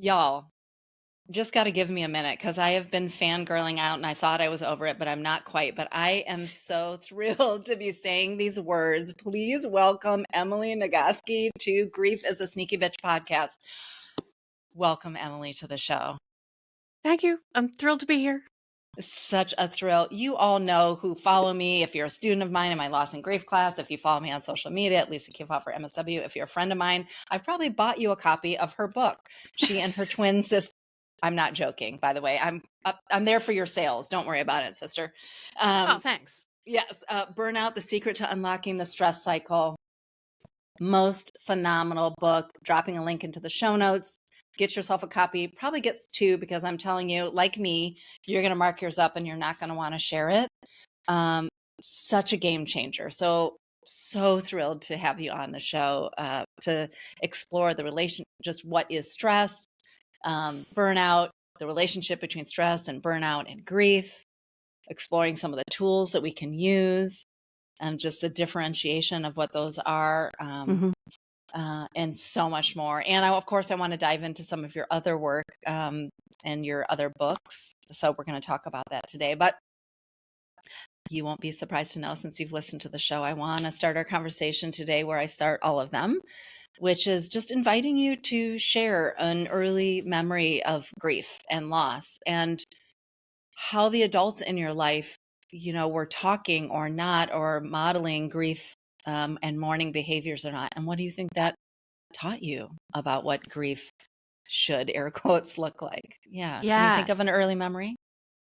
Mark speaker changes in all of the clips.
Speaker 1: Y'all, just got to give me a minute because I have been fangirling out and I thought I was over it, but I'm not quite. But I am so thrilled to be saying these words. Please welcome Emily Nagoski to Grief is a Sneaky Bitch podcast. Welcome, Emily, to the show.
Speaker 2: Thank you. I'm thrilled to be here.
Speaker 1: Such a thrill. You all know who follow me. If you're a student of mine in my loss and grief class, if you follow me on social media at Lisa Keefauver MSW, if you're a friend of mine, I've probably bought you a copy of her book. She and her twin sister. I'm not joking, by the way. I'm there for your sales. Don't worry about it, sister.
Speaker 2: Oh, thanks.
Speaker 1: Yes, Burnout: The Secret to Unlocking the Stress Cycle. Most phenomenal book. Dropping a link into the show notes. Get yourself a copy. Probably gets two because I'm telling you, like me, you're going to mark yours up and you're not going to want to share it. Such a game changer. So thrilled to have you on the show to explore the relation, just what is stress, burnout, the relationship between stress and burnout and grief, exploring some of the tools that we can use, and just the differentiation of what those are. And so much more. And of course, I want to dive into some of your other work and your other books. So we're going to talk about that today. But you won't be surprised to know, since you've listened to the show, I want to start our conversation today where I start all of them, which is just inviting you to share an early memory of grief and loss and how the adults in your life, were talking or not, or modeling grief and mourning behaviors or not. And what do you think that taught you about what grief should, air quotes, look like? Yeah. Can you think of an early memory?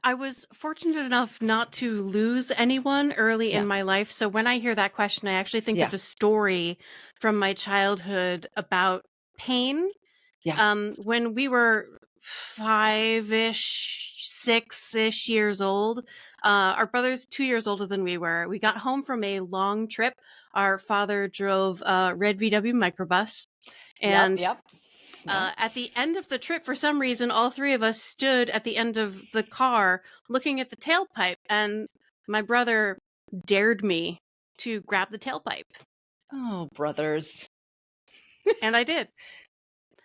Speaker 2: I was fortunate enough not to lose anyone early in my life. So when I hear that question, I actually think of a story from my childhood about pain. When we were 5-ish, 6-ish years old, our brother's 2 years older than we were. We got home from a long trip. Our father drove a red VW microbus. And at the end of the trip, for some reason, all three of us stood at the end of the car looking at the tailpipe. And my brother dared me to grab the tailpipe.
Speaker 1: Oh, brothers.
Speaker 2: And I did.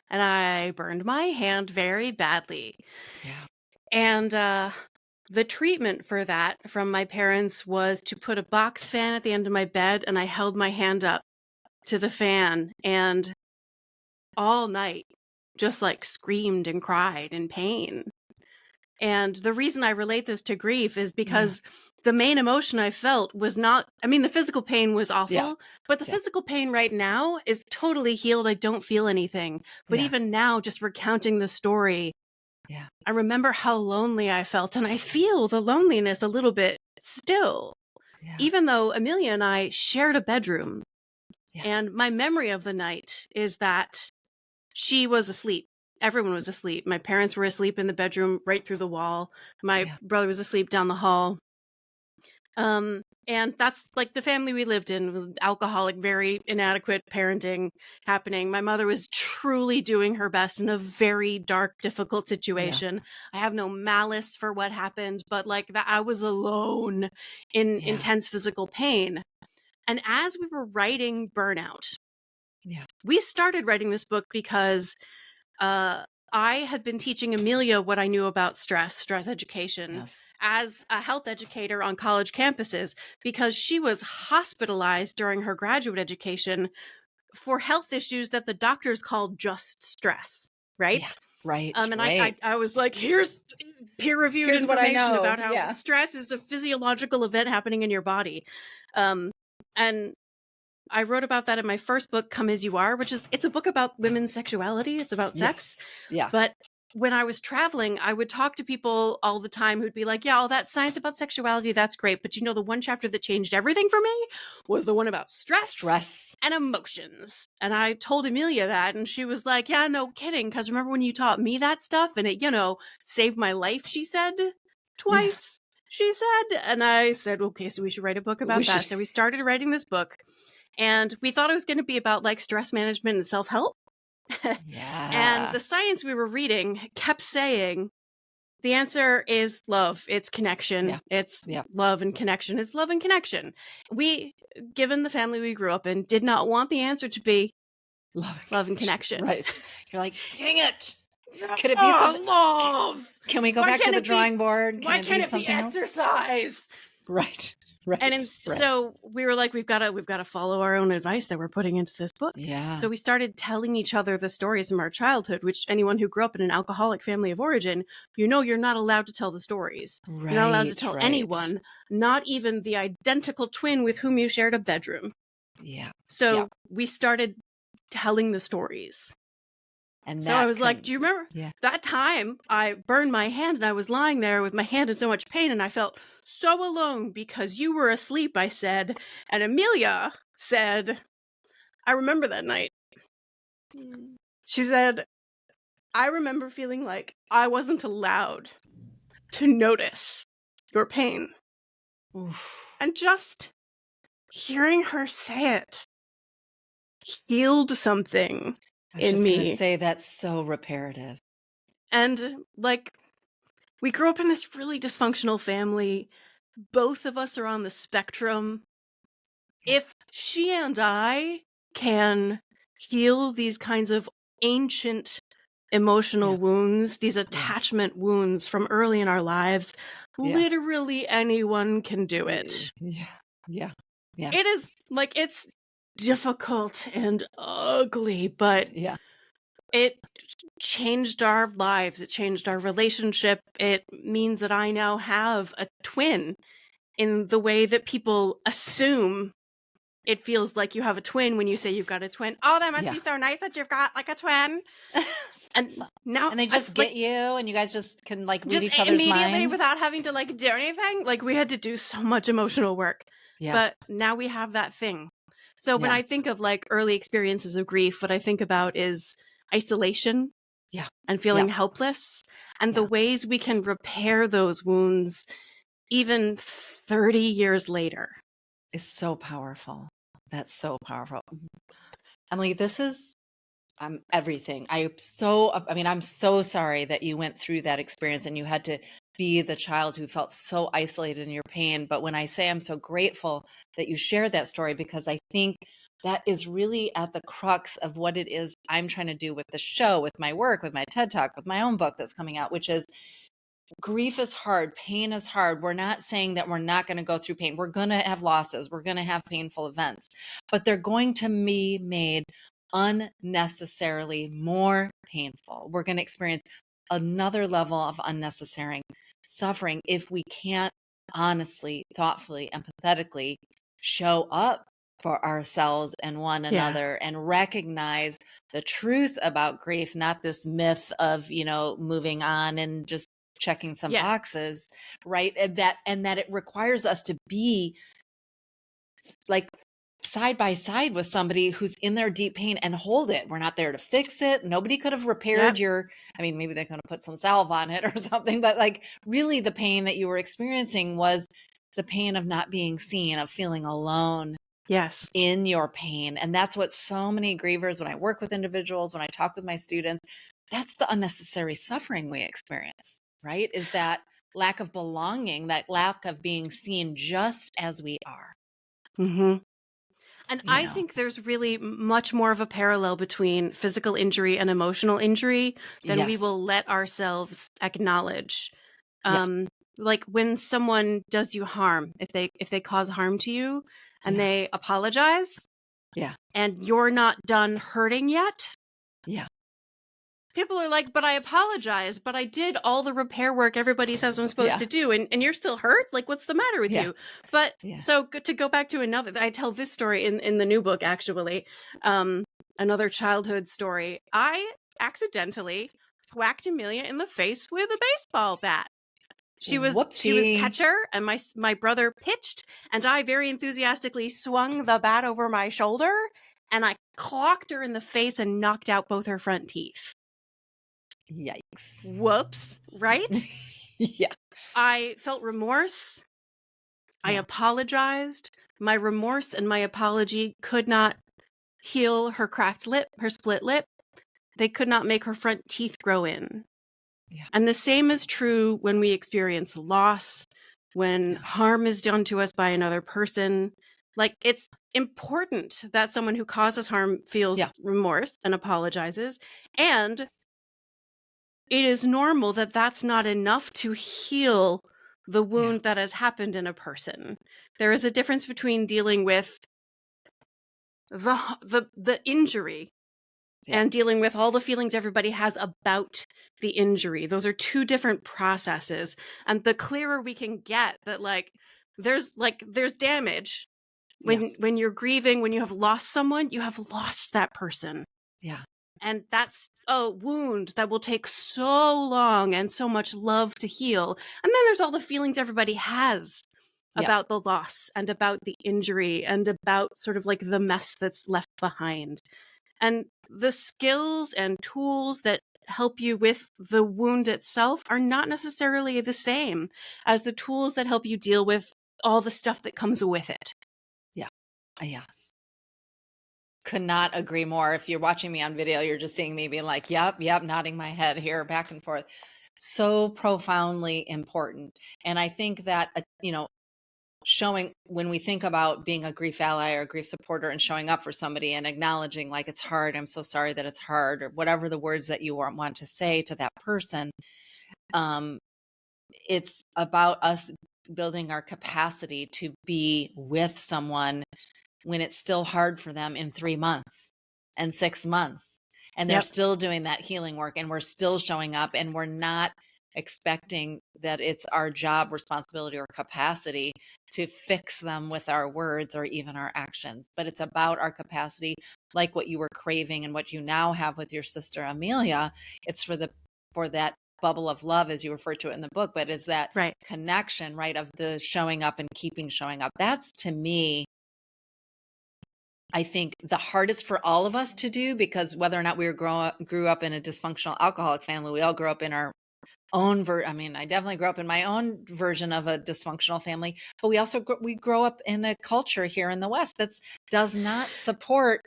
Speaker 2: And I burned my hand very badly.
Speaker 1: Yeah.
Speaker 2: And the treatment for that from my parents was to put a box fan at the end of my bed, and I held my hand up to the fan and all night just like screamed and cried in pain. And the reason I relate this to grief is because the main emotion I felt was not, the physical pain was awful, but the physical pain right now is totally healed. I don't feel anything. But even now, just recounting the story, I remember how lonely I felt, and I feel the loneliness a little bit still, even though Amelia and I shared a bedroom. And my memory of the night is that she was asleep. Everyone was asleep. My parents were asleep in the bedroom right through the wall. My brother was asleep down the hall. And that's like the family we lived in, with alcoholic, very inadequate parenting happening. My mother was truly doing her best in a very dark, difficult situation. I have no malice for what happened, but like that, I was alone in intense physical pain. And as we were writing Burnout, we started writing this book because I had been teaching Amelia what I knew about stress education as a health educator on college campuses, because she was hospitalized during her graduate education for health issues that the doctors called just stress, right? And I was like, here's peer-reviewed information about how stress is a physiological event happening in your body. And I wrote about that in my first book, Come As You Are, it's a book about women's sexuality. It's about sex. But when I was traveling, I would talk to people all the time who'd be like, all that science about sexuality, that's great. But the one chapter that changed everything for me was the one about stress and emotions. And I told Amelia that, and she was like, yeah, no kidding. Because remember when you taught me that stuff and it, saved my life, she said, twice. She said, and I said, okay, so we should write a book about that. So we started writing this book. And we thought it was going to be about like stress management and self-help. And the science we were reading kept saying the answer is love. It's connection. It's love and connection. It's love and connection. We, given the family we grew up in, did not want the answer to be love and connection.
Speaker 1: Right. You're like, dang it. Could it be something?
Speaker 2: Love.
Speaker 1: Can we go
Speaker 2: Why
Speaker 1: back to
Speaker 2: can't
Speaker 1: the
Speaker 2: it be-
Speaker 1: drawing board?
Speaker 2: Why
Speaker 1: Can it
Speaker 2: can't
Speaker 1: be
Speaker 2: it be
Speaker 1: something else?
Speaker 2: exercise?
Speaker 1: Right.
Speaker 2: And
Speaker 1: Right.
Speaker 2: so we were like, we've got to follow our own advice that we're putting into this book.
Speaker 1: Yeah.
Speaker 2: So we started telling each other the stories from our childhood, which anyone who grew up in an alcoholic family of origin, you're not allowed to tell the stories.
Speaker 1: Right.
Speaker 2: You're not allowed to tell anyone, not even the identical twin with whom you shared a bedroom.
Speaker 1: Yeah.
Speaker 2: So we started telling the stories. And so I was like, do you remember that time I burned my hand and I was lying there with my hand in so much pain and I felt so alone because you were asleep, I said. And Amelia said, I remember that night. She said, I remember feeling like I wasn't allowed to notice your pain.
Speaker 1: Oof.
Speaker 2: And just hearing her say it healed something in me. I was
Speaker 1: going to say that's so reparative.
Speaker 2: And like, we grew up in this really dysfunctional family. Both of us are on the spectrum. If she and I can heal these kinds of ancient emotional wounds, these attachment wounds from early in our lives, literally anyone can do it.
Speaker 1: Yeah.
Speaker 2: It is like, it's difficult and ugly, but it changed our lives. It changed our relationship. It means that I now have a twin in the way that people assume it feels like you have a twin when you say you've got a twin. Oh, that must be so nice that you've got like a twin. And now,
Speaker 1: and they just get you, and you guys just can like read each other's
Speaker 2: immediately
Speaker 1: mind
Speaker 2: without having to like do anything. Like, we had to do so much emotional work, but now we have that thing. So when I think of like early experiences of grief, what I think about is isolation, and feeling helpless, and the ways we can repair those wounds even 30 years later.
Speaker 1: Is so powerful. That's so powerful. Emily, this is everything. I'm so sorry that you went through that experience and you had to be the child who felt so isolated in your pain. But when I say I'm so grateful that you shared that story, because I think that is really at the crux of what it is I'm trying to do with the show, with my work, with my TED Talk, with my own book that's coming out, which is grief is hard. Pain is hard. We're not saying that we're not going to go through pain. We're going to have losses. We're going to have painful events, but they're going to be made unnecessarily more painful. We're going to experience another level of unnecessary suffering if we can't honestly, thoughtfully, empathetically show up for ourselves and one another and recognize the truth about grief, not this myth of, moving on and just checking some boxes, right? And that it requires us to be like side by side with somebody who's in their deep pain and hold it. We're not there to fix it. Nobody could have repaired maybe they could have put some salve on it or something, but like really the pain that you were experiencing was the pain of not being seen, of feeling alone in your pain. And that's what so many grievers, when I work with individuals, when I talk with my students, that's the unnecessary suffering we experience, right? Is that lack of belonging, that lack of being seen just as we are.
Speaker 2: Mm-hmm. And I think there's really much more of a parallel between physical injury and emotional injury than we will let ourselves acknowledge. Like when someone does you harm, if they cause harm to you and they apologize, and you're not done hurting yet, people are like, but I apologize, but I did all the repair work everybody says I'm supposed to do, and you're still hurt? Like, what's the matter with you? But so to go back to another, I tell this story in the new book, actually, another childhood story. I accidentally thwacked Amelia in the face with a baseball bat. She was catcher, and my brother pitched, and I very enthusiastically swung the bat over my shoulder, and I clocked her in the face and knocked out both her front teeth.
Speaker 1: Yikes.
Speaker 2: Whoops, right? I felt remorse. I apologized. My remorse and my apology could not heal her cracked lip, her split lip. They could not make her front teeth grow in. And the same is true when we experience loss, when harm is done to us by another person. Like, it's important that someone who causes harm feels remorse and apologizes. And it is normal that that's not enough to heal the wound that has happened in a person. There is a difference between dealing with the injury and dealing with all the feelings everybody has about the injury. Those are two different processes. And the clearer we can get that there's damage when you're grieving, when you have lost someone, you have lost that person.
Speaker 1: Yeah.
Speaker 2: And that's a wound that will take so long and so much love to heal. And then there's all the feelings everybody has about the loss and about the injury and about sort of like the mess that's left behind. And the skills and tools that help you with the wound itself are not necessarily the same as the tools that help you deal with all the stuff that comes with it.
Speaker 1: Yeah. Yes. Could not agree more. If you're watching me on video, you're just seeing me being like, yep, nodding my head here, back and forth. So profoundly important. And I think that, showing, when we think about being a grief ally or a grief supporter and showing up for somebody and acknowledging like, it's hard, I'm so sorry that it's hard, or whatever the words that you want to say to that person, it's about us building our capacity to be with someone when it's still hard for them in 3 months and 6 months, and they're still doing that healing work, and we're still showing up, and we're not expecting that it's our job, responsibility, or capacity to fix them with our words or even our actions. But it's about our capacity, like what you were craving and what you now have with your sister Amelia. It's for that bubble of love, as you refer to it in the book, but is that connection, right, of the showing up and keeping showing up. That's, to me, I think the hardest for all of us to do, because whether or not we grew up in a dysfunctional alcoholic family, we all grew up in our own I definitely grew up in my own version of a dysfunctional family, but we also we grow up in a culture here in the West that does not support.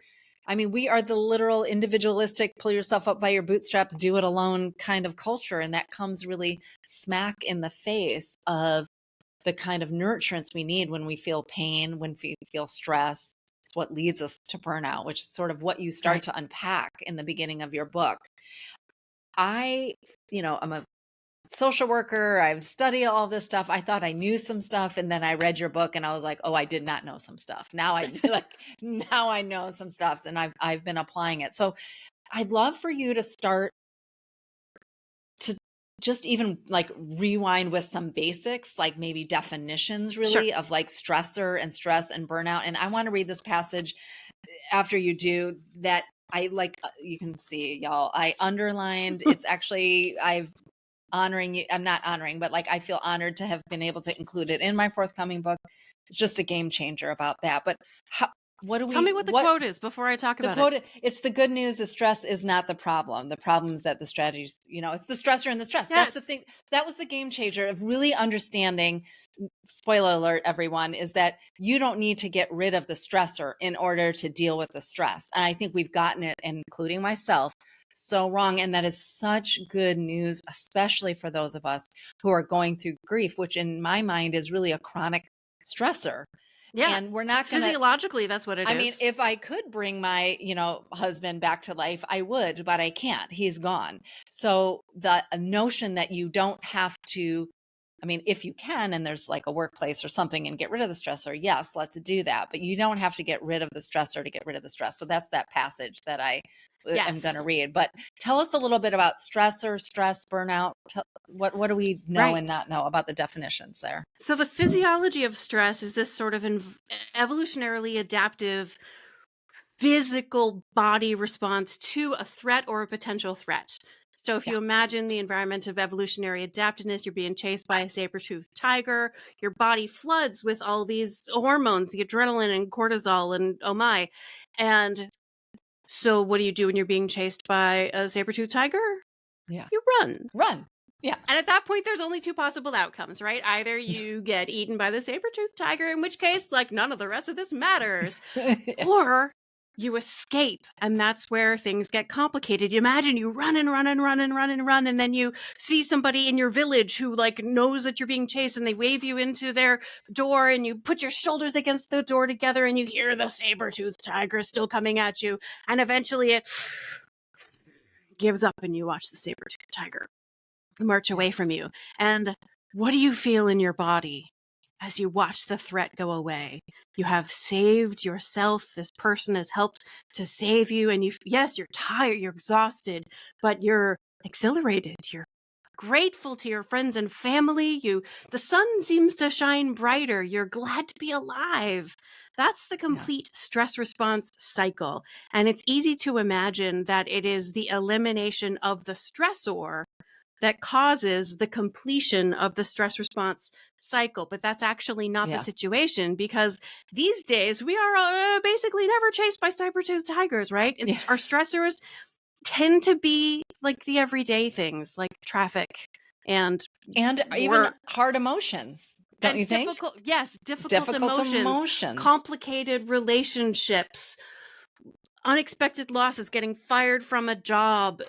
Speaker 1: We are the literal individualistic, pull yourself up by your bootstraps, do it alone kind of culture. And that comes really smack in the face of the kind of nurturance we need when we feel pain, when we feel stress. It's what leads us to burnout, which is sort of what you start to unpack in the beginning of your book. I'm a social worker. I've studied all this stuff. I thought I knew some stuff. And then I read your book and I was like, oh, I did not know some stuff. Now I know some stuff, and I've been applying it. So I'd love for you to start to just even like rewind with some basics, like maybe definitions really of like stressor and stress and burnout. And I want to read this passage after you do that. I like, you can see, y'all, I underlined, it's actually, honoring you. I'm not honoring, but like, I feel honored to have been able to include it in my forthcoming book. It's just a game changer about that. But tell
Speaker 2: me what the quote is before I talk about it.
Speaker 1: It's the good news. The stress is not the problem. The problem is that the strategies, it's the stressor and the stress.
Speaker 2: Yes.
Speaker 1: That's the thing. That was the game changer of really understanding. Spoiler alert, everyone, is that you don't need to get rid of the stressor in order to deal with the stress. And I think we've gotten it, including myself, so wrong. And that is such good news, especially for those of us who are going through grief, which in my mind is really a chronic stressor.
Speaker 2: Yeah.
Speaker 1: And we're not going to,
Speaker 2: physiologically, that's what it is.
Speaker 1: if I could bring my, husband back to life, I would, but I can't. He's gone. So the notion that you don't have to, if you can, and there's like a workplace or something, and get rid of the stressor, yes, let's do that. But you don't have to get rid of the stressor to get rid of the stress. So that's that passage that I am going to read. But tell us a little bit about stressor, stress, burnout. What do we know and not know about the definitions there?
Speaker 2: So the physiology of stress is this sort of evolutionarily adaptive physical body response to a threat or a potential threat. So if you imagine the environment of evolutionary adaptiveness, you're being chased by a saber-toothed tiger, your body floods with all these hormones, the adrenaline and cortisol and oh my. And so what do you do when you're being chased by a saber-toothed tiger?
Speaker 1: Yeah.
Speaker 2: You run.
Speaker 1: Yeah.
Speaker 2: And at that point, there's only two possible outcomes, right? Either you get eaten by the saber-toothed tiger, in which case, like, none of the rest of this matters, or you escape. And that's where things get complicated. You imagine you run, and then you see somebody in your village who like knows that you're being chased, and they wave you into their door, and you put your shoulders against the door together, and you hear the saber-toothed tiger still coming at you. And eventually gives up and you watch the saber-toothed tiger march away from you. And what do you feel in your body as you watch the threat go away? You have saved yourself. This person has helped to save you. And yes, you're tired, you're exhausted, but you're exhilarated. You're grateful to your friends and family. The sun seems to shine brighter. You're glad to be alive. That's the complete stress response cycle. And it's easy to imagine that it is the elimination of the stressor that causes the completion of the stress response cycle. But that's actually not the situation, because these days we are basically never chased by saber-toothed tigers, right? Our stressors tend to be like the everyday things like traffic and
Speaker 1: even hard emotions. Don't you think?
Speaker 2: Difficult emotions, complicated relationships, unexpected losses, getting fired from a job,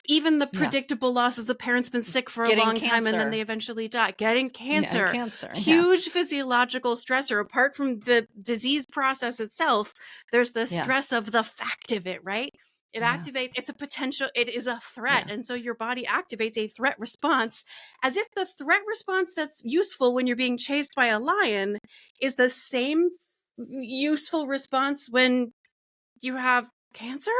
Speaker 2: even the predictable losses of parents been sick for a long time and then they eventually die. Getting cancer. Huge physiological stressor. Apart from the disease process itself, there's the stress of the fact of it, right? It activates, it's a potential, it is a threat. And so your body activates a threat response, as if the threat response that's useful when you're being chased by a lion is the same useful response when you have cancer.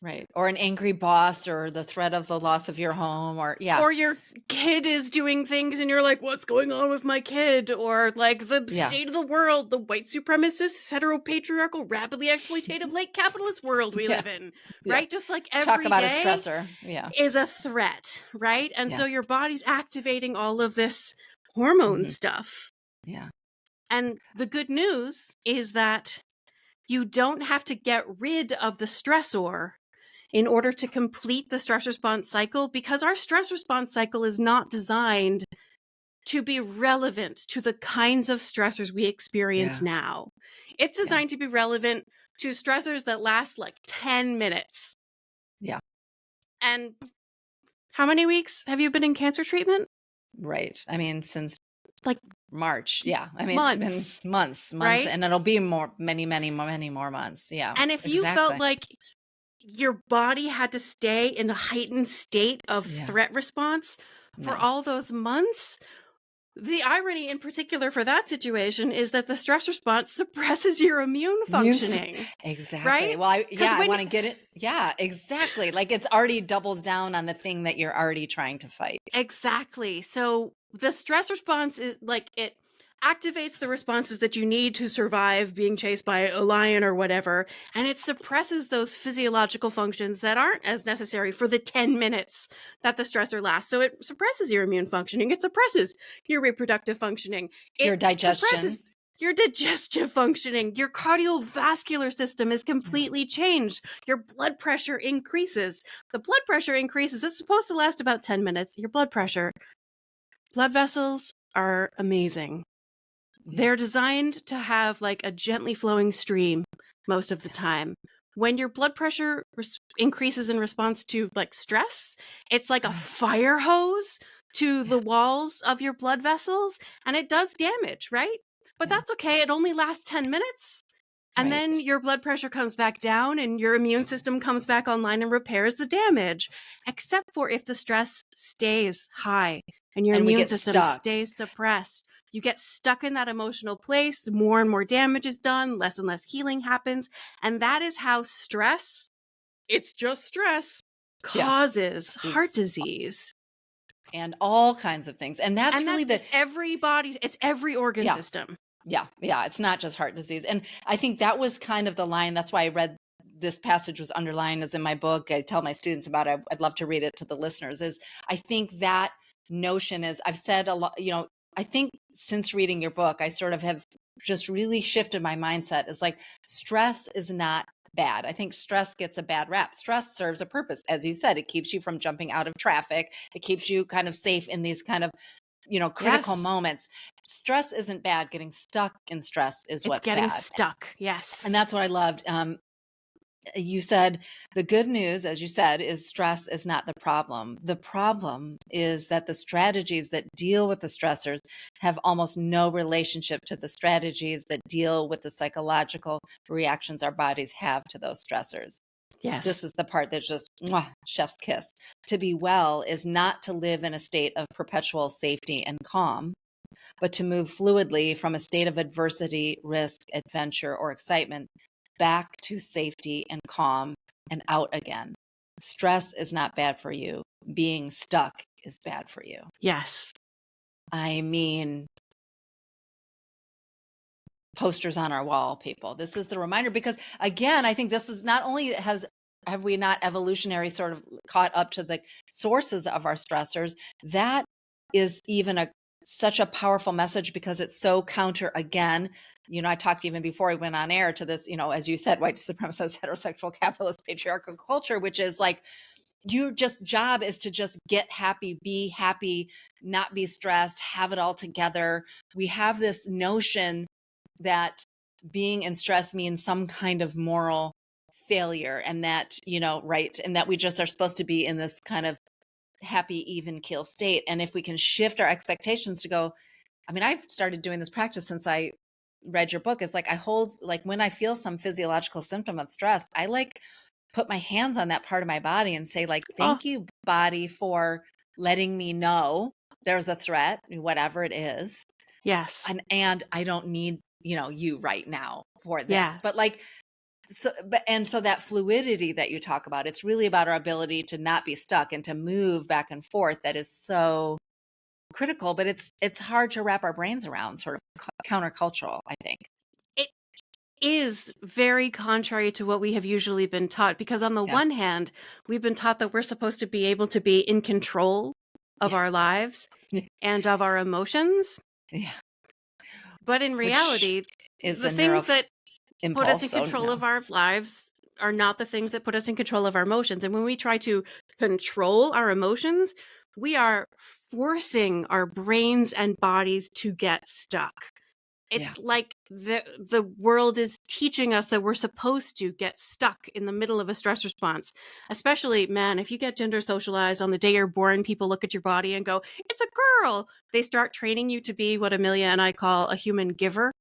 Speaker 1: Right. Or an angry boss, or the threat of the loss of your home, or
Speaker 2: your kid is doing things and you're like, what's going on with my kid? Or like the state of the world, the white supremacist, heteropatriarchal, rapidly exploitative, late capitalist world we live in, right? Just like every
Speaker 1: talk about
Speaker 2: day
Speaker 1: a stressor.
Speaker 2: Is a threat, right? And so your body's activating all of this hormone stuff.
Speaker 1: Yeah.
Speaker 2: And the good news is that you don't have to get rid of the stressor in order to complete the stress response cycle, because our stress response cycle is not designed to be relevant to the kinds of stressors we experience now. It's designed to be relevant to stressors that last like 10 minutes.
Speaker 1: Yeah.
Speaker 2: And how many weeks have you been in cancer treatment?
Speaker 1: Right. I mean, since
Speaker 2: like
Speaker 1: March. Yeah. I mean,
Speaker 2: months,
Speaker 1: it's been months,
Speaker 2: right?
Speaker 1: And it'll be many more months. Yeah.
Speaker 2: And if you felt like your body had to stay in a heightened state of threat response for all those months, the irony in particular for that situation is that the stress response suppresses your immune functioning.
Speaker 1: Exactly.
Speaker 2: Right?
Speaker 1: Well, I want to get it. Yeah, exactly. Like it's already doubles down on the thing that you're already trying to fight.
Speaker 2: Exactly. So the stress response is like, it activates the responses that you need to survive being chased by a lion or whatever, and it suppresses those physiological functions that aren't as necessary for the 10 minutes that the stressor lasts. So it suppresses your immune functioning, it suppresses your reproductive functioning,
Speaker 1: your digestion,
Speaker 2: suppresses your digestive functioning, your cardiovascular system is completely changed, your blood pressure increases. The blood pressure increases, it's supposed to last about 10 minutes. Your blood vessels are amazing. They're designed to have like a gently flowing stream most of the time. When your blood pressure increases in response to like stress, it's like a fire hose to the walls of your blood vessels, and it does damage, right? But that's okay. It only lasts 10 minutes. And then your blood pressure comes back down and your immune system comes back online and repairs the damage, except for if the stress stays high and your immune system stays suppressed. You get stuck in that emotional place. More and more damage is done. Less and less healing happens. And that is how stress, it's just stress, causes heart disease.
Speaker 1: And all kinds of things. And that's really
Speaker 2: it's every organ system.
Speaker 1: Yeah. It's not just heart disease. And I think that was kind of the line. That's why I read this passage was underlined as in my book. I tell my students about it. I'd love to read it to the listeners. Is I think that notion is, I've said a lot, I think since reading your book, I sort of have just really shifted my mindset. Is like, stress is not bad. I think stress gets a bad rap. Stress serves a purpose. As you said, it keeps you from jumping out of traffic. It keeps you kind of safe in these kind of, critical moments. Stress isn't bad. Getting stuck in stress is what's bad.
Speaker 2: It's getting stuck. Yes.
Speaker 1: And that's what I loved. You said the good news, as you said, is stress is not the problem. The problem is that the strategies that deal with the stressors have almost no relationship to the strategies that deal with the psychological reactions our bodies have to those stressors.
Speaker 2: Yes.
Speaker 1: This is the part that's just mwah, chef's kiss. To be well is not to live in a state of perpetual safety and calm, but to move fluidly from a state of adversity, risk, adventure, or excitement back to safety and calm and out again. Stress is not bad for you. Being stuck is bad for you.
Speaker 2: Yes.
Speaker 1: I mean, posters on our wall, people. This is the reminder, because again, I think this is not only have we not evolutionary sort of caught up to the sources of our stressors, that is even such a powerful message, because it's so counter, again, I talked even before we went on air to this, as you said, white supremacist, heterosexual, capitalist, patriarchal culture, which is like, your just job is to just get happy, be happy, not be stressed, have it all together. We have this notion that being in stress means some kind of moral failure, and that, right, and that we just are supposed to be in this kind of happy, even keel state. And if we can shift our expectations to go, I mean, I've started doing this practice since I read your book. It's like I hold, like when I feel some physiological symptom of stress, I like put my hands on that part of my body and say, like, thank you, body, for letting me know there's a threat, whatever it is.
Speaker 2: Yes.
Speaker 1: And I don't need, you right now for this.
Speaker 2: Yeah.
Speaker 1: But like, so that fluidity that you talk about, it's really about our ability to not be stuck and to move back and forth. That is so critical, but it's hard to wrap our brains around, sort of countercultural, I think.
Speaker 2: It is very contrary to what we have usually been taught, because on the one hand, we've been taught that we're supposed to be able to be in control of our lives and of our emotions.
Speaker 1: Yeah.
Speaker 2: But in reality,
Speaker 1: is
Speaker 2: the things that put us in control of our lives are not the things that put us in control of our emotions. And when we try to control our emotions, we are forcing our brains and bodies to get stuck. It's like the world is teaching us that we're supposed to get stuck in the middle of a stress response. Especially, man, if you get gender socialized on the day you're born, people look at your body and go, it's a girl. They start training you to be what Amelia and I call a human giver,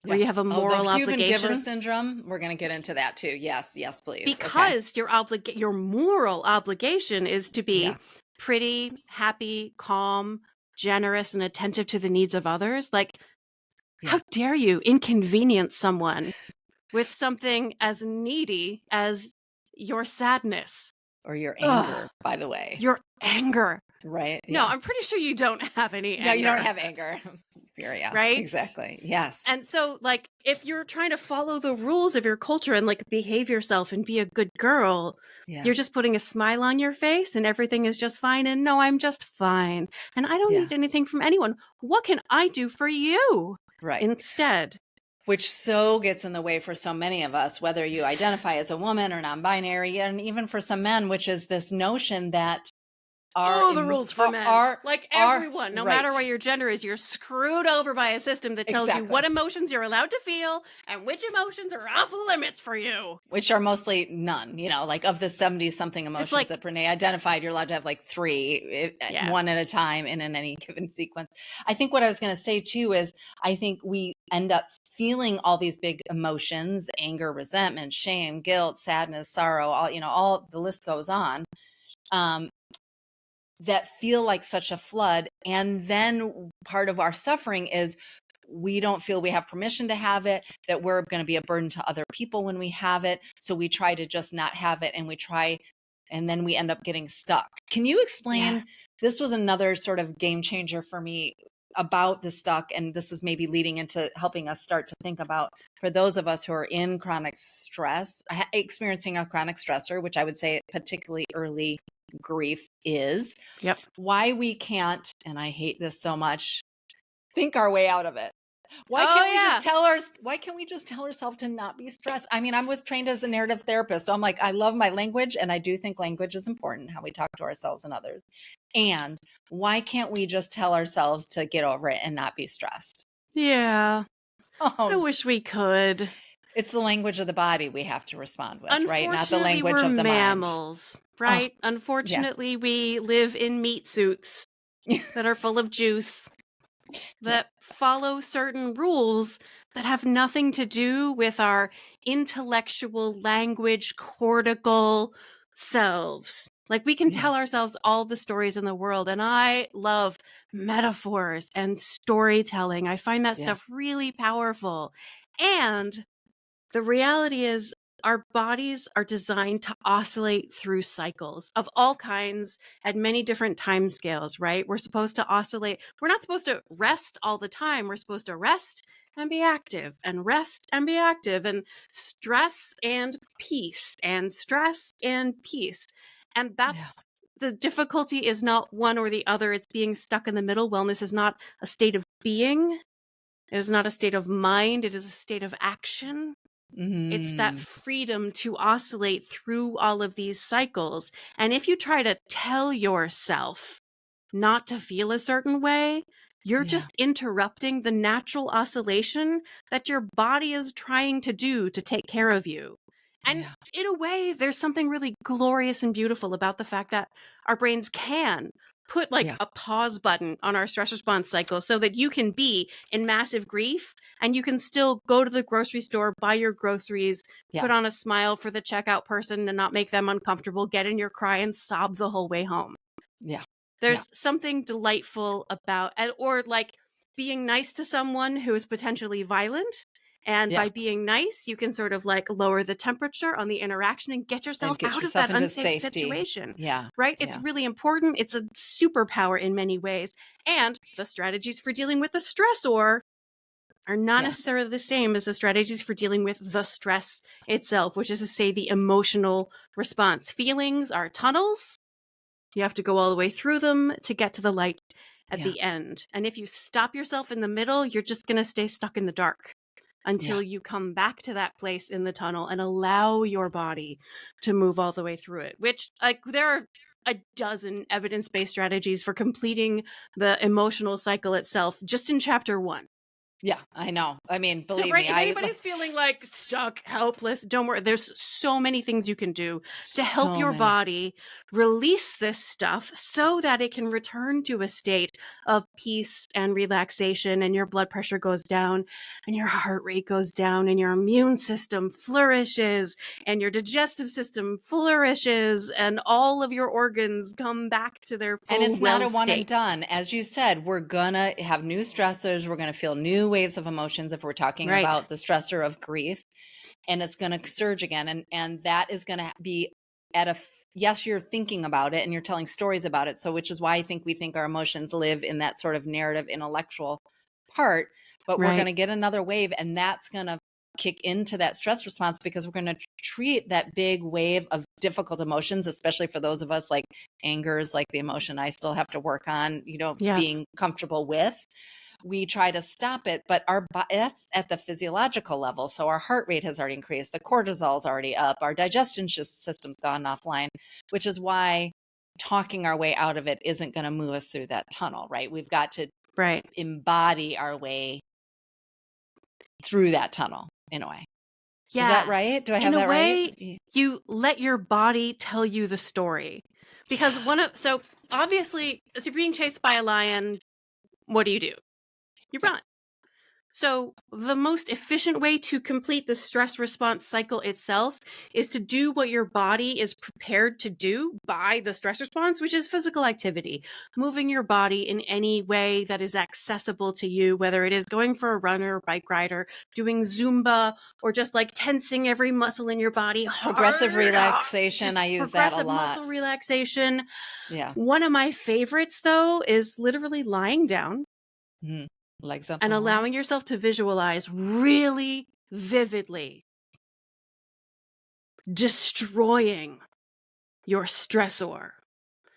Speaker 2: where you have a moral
Speaker 1: the
Speaker 2: obligation.
Speaker 1: Human giver syndrome. We're going to get into that too. Yes, please.
Speaker 2: Because your moral obligation is to be pretty, happy, calm, generous, and attentive to the needs of others. Like, how dare you inconvenience someone with something as needy as your sadness
Speaker 1: or your anger? By the way,
Speaker 2: your anger,
Speaker 1: right?
Speaker 2: No, I'm pretty sure you don't have any anger.
Speaker 1: No, you don't have anger. Fury,
Speaker 2: right?
Speaker 1: Exactly. Yes.
Speaker 2: And so, like, if you're trying to follow the rules of your culture and like behave yourself and be a good girl, you're just putting a smile on your face and everything is just fine. And no, I'm just fine. And I don't need anything from anyone. What can I do for you?
Speaker 1: Right.
Speaker 2: Instead.
Speaker 1: Which so gets in the way for so many of us, whether you identify as a woman or non-binary, and even for some men, which is this notion that
Speaker 2: the rules for men. Like everyone, no matter what your gender is, you're screwed over by a system that tells you what emotions you're allowed to feel and which emotions are off limits for you.
Speaker 1: Which are mostly none, like of the 70-something emotions that Brene identified, you're allowed to have like 3, one at a time in any given sequence. I think what I was going to say too is I think we end up feeling all these big emotions, anger, resentment, shame, guilt, sadness, sorrow, all the list goes on. That feel like such a flood. And then part of our suffering is we don't feel we have permission to have it, that we're going to be a burden to other people when we have it. So we try to just not have it, and then we end up getting stuck. Can you explain? This was another sort of game changer for me about the stuck. And this is maybe leading into helping us start to think about, for those of us who are in chronic stress, experiencing a chronic stressor, which I would say particularly early grief is, why we can't, and I hate this so much, think our way out of it. Why can't we just tell ourselves to not be stressed? I mean, I was trained as a narrative therapist, so I'm like, I love my language, and I do think language is important, how we talk to ourselves and others. And why can't we just tell ourselves to get over it and not be stressed?
Speaker 2: Yeah. I wish we could.
Speaker 1: It's the language of the body we have to respond with, right? Not the language
Speaker 2: we're
Speaker 1: of the
Speaker 2: mammals,
Speaker 1: mind.
Speaker 2: Right? Unfortunately, we live in meat suits that are full of juice, that follow certain rules that have nothing to do with our intellectual language, cortical selves. Like we can tell ourselves all the stories in the world. And I love metaphors and storytelling. I find that stuff really powerful. And the reality is, our bodies are designed to oscillate through cycles of all kinds at many different time scales, right? We're supposed to oscillate. We're not supposed to rest all the time. We're supposed to rest and be active, and rest and be active, and stress and peace, and stress and peace. And that's the difficulty, is not one or the other. It's being stuck in the middle. Wellness is not a state of being. It is not a state of mind. It is a state of action. It's that freedom to oscillate through all of these cycles. And if you try to tell yourself not to feel a certain way, you're just interrupting the natural oscillation that your body is trying to do to take care of you. And in a way, there's something really glorious and beautiful about the fact that our brains can put like a pause button on our stress response cycle so that you can be in massive grief and you can still go to the grocery store, buy your groceries, put on a smile for the checkout person and not make them uncomfortable, get in your cry and sob the whole way home. There's something delightful about, or like being nice to someone who is potentially violent. And by being nice, you can sort of like lower the temperature on the interaction and get yourself out of that unsafe situation. Right? It's really important. It's a superpower in many ways. And the strategies for dealing with the stressor are not necessarily the same as the strategies for dealing with the stress itself, which is to say the emotional response. Feelings are tunnels. You have to go all the way through them to get to the light at the end. And if you stop yourself in the middle, you're just going to stay stuck in the dark until you come back to that place in the tunnel and allow your body to move all the way through it, which like there are a dozen evidence-based strategies for completing the emotional cycle itself just in chapter 1.
Speaker 1: Yeah, I know. I mean, believe
Speaker 2: Right,
Speaker 1: me,
Speaker 2: if anybody's feeling like stuck, helpless, don't worry. There's so many things you can do to help your body release this stuff so that it can return to a state of peace and relaxation, and your blood pressure goes down and your heart rate goes down and your immune system flourishes and your digestive system flourishes and all of your organs come back to their full
Speaker 1: and it's not a one
Speaker 2: state.
Speaker 1: and done. As you said, we're gonna have new stressors. We're gonna feel new waves of emotions if we're talking about the stressor of grief, and it's gonna surge again. And that is gonna be at a yes, you're thinking about it and you're telling stories about it. So which is why I think we think our emotions live in that sort of narrative intellectual part, but we're gonna get another wave, and that's gonna kick into that stress response because we're going to treat that big wave of difficult emotions, especially for those of us like anger is like the emotion I still have to work on, being comfortable with. We try to stop it, but that's at the physiological level. So our heart rate has already increased. The cortisol's already up. Our digestion system's gone offline, which is why talking our way out of it isn't going to move us through that tunnel, right? We've got to embody our way through that tunnel in a way. Is that right? Do I have that right?
Speaker 2: In a way, you let your body tell you the story. Because so obviously, as you're being chased by a lion, what do? You run. So the most efficient way to complete the stress response cycle itself is to do what your body is prepared to do by the stress response, which is physical activity, moving your body in any way that is accessible to you, whether it is going for a run or a bike ride or doing Zumba or just like tensing every muscle in your body.
Speaker 1: Progressive relaxation. I use that a lot.
Speaker 2: Progressive muscle relaxation.
Speaker 1: Yeah.
Speaker 2: One of my favorites, though, is literally lying down.
Speaker 1: Legs up
Speaker 2: and allowing yourself to visualize really vividly destroying your stressor.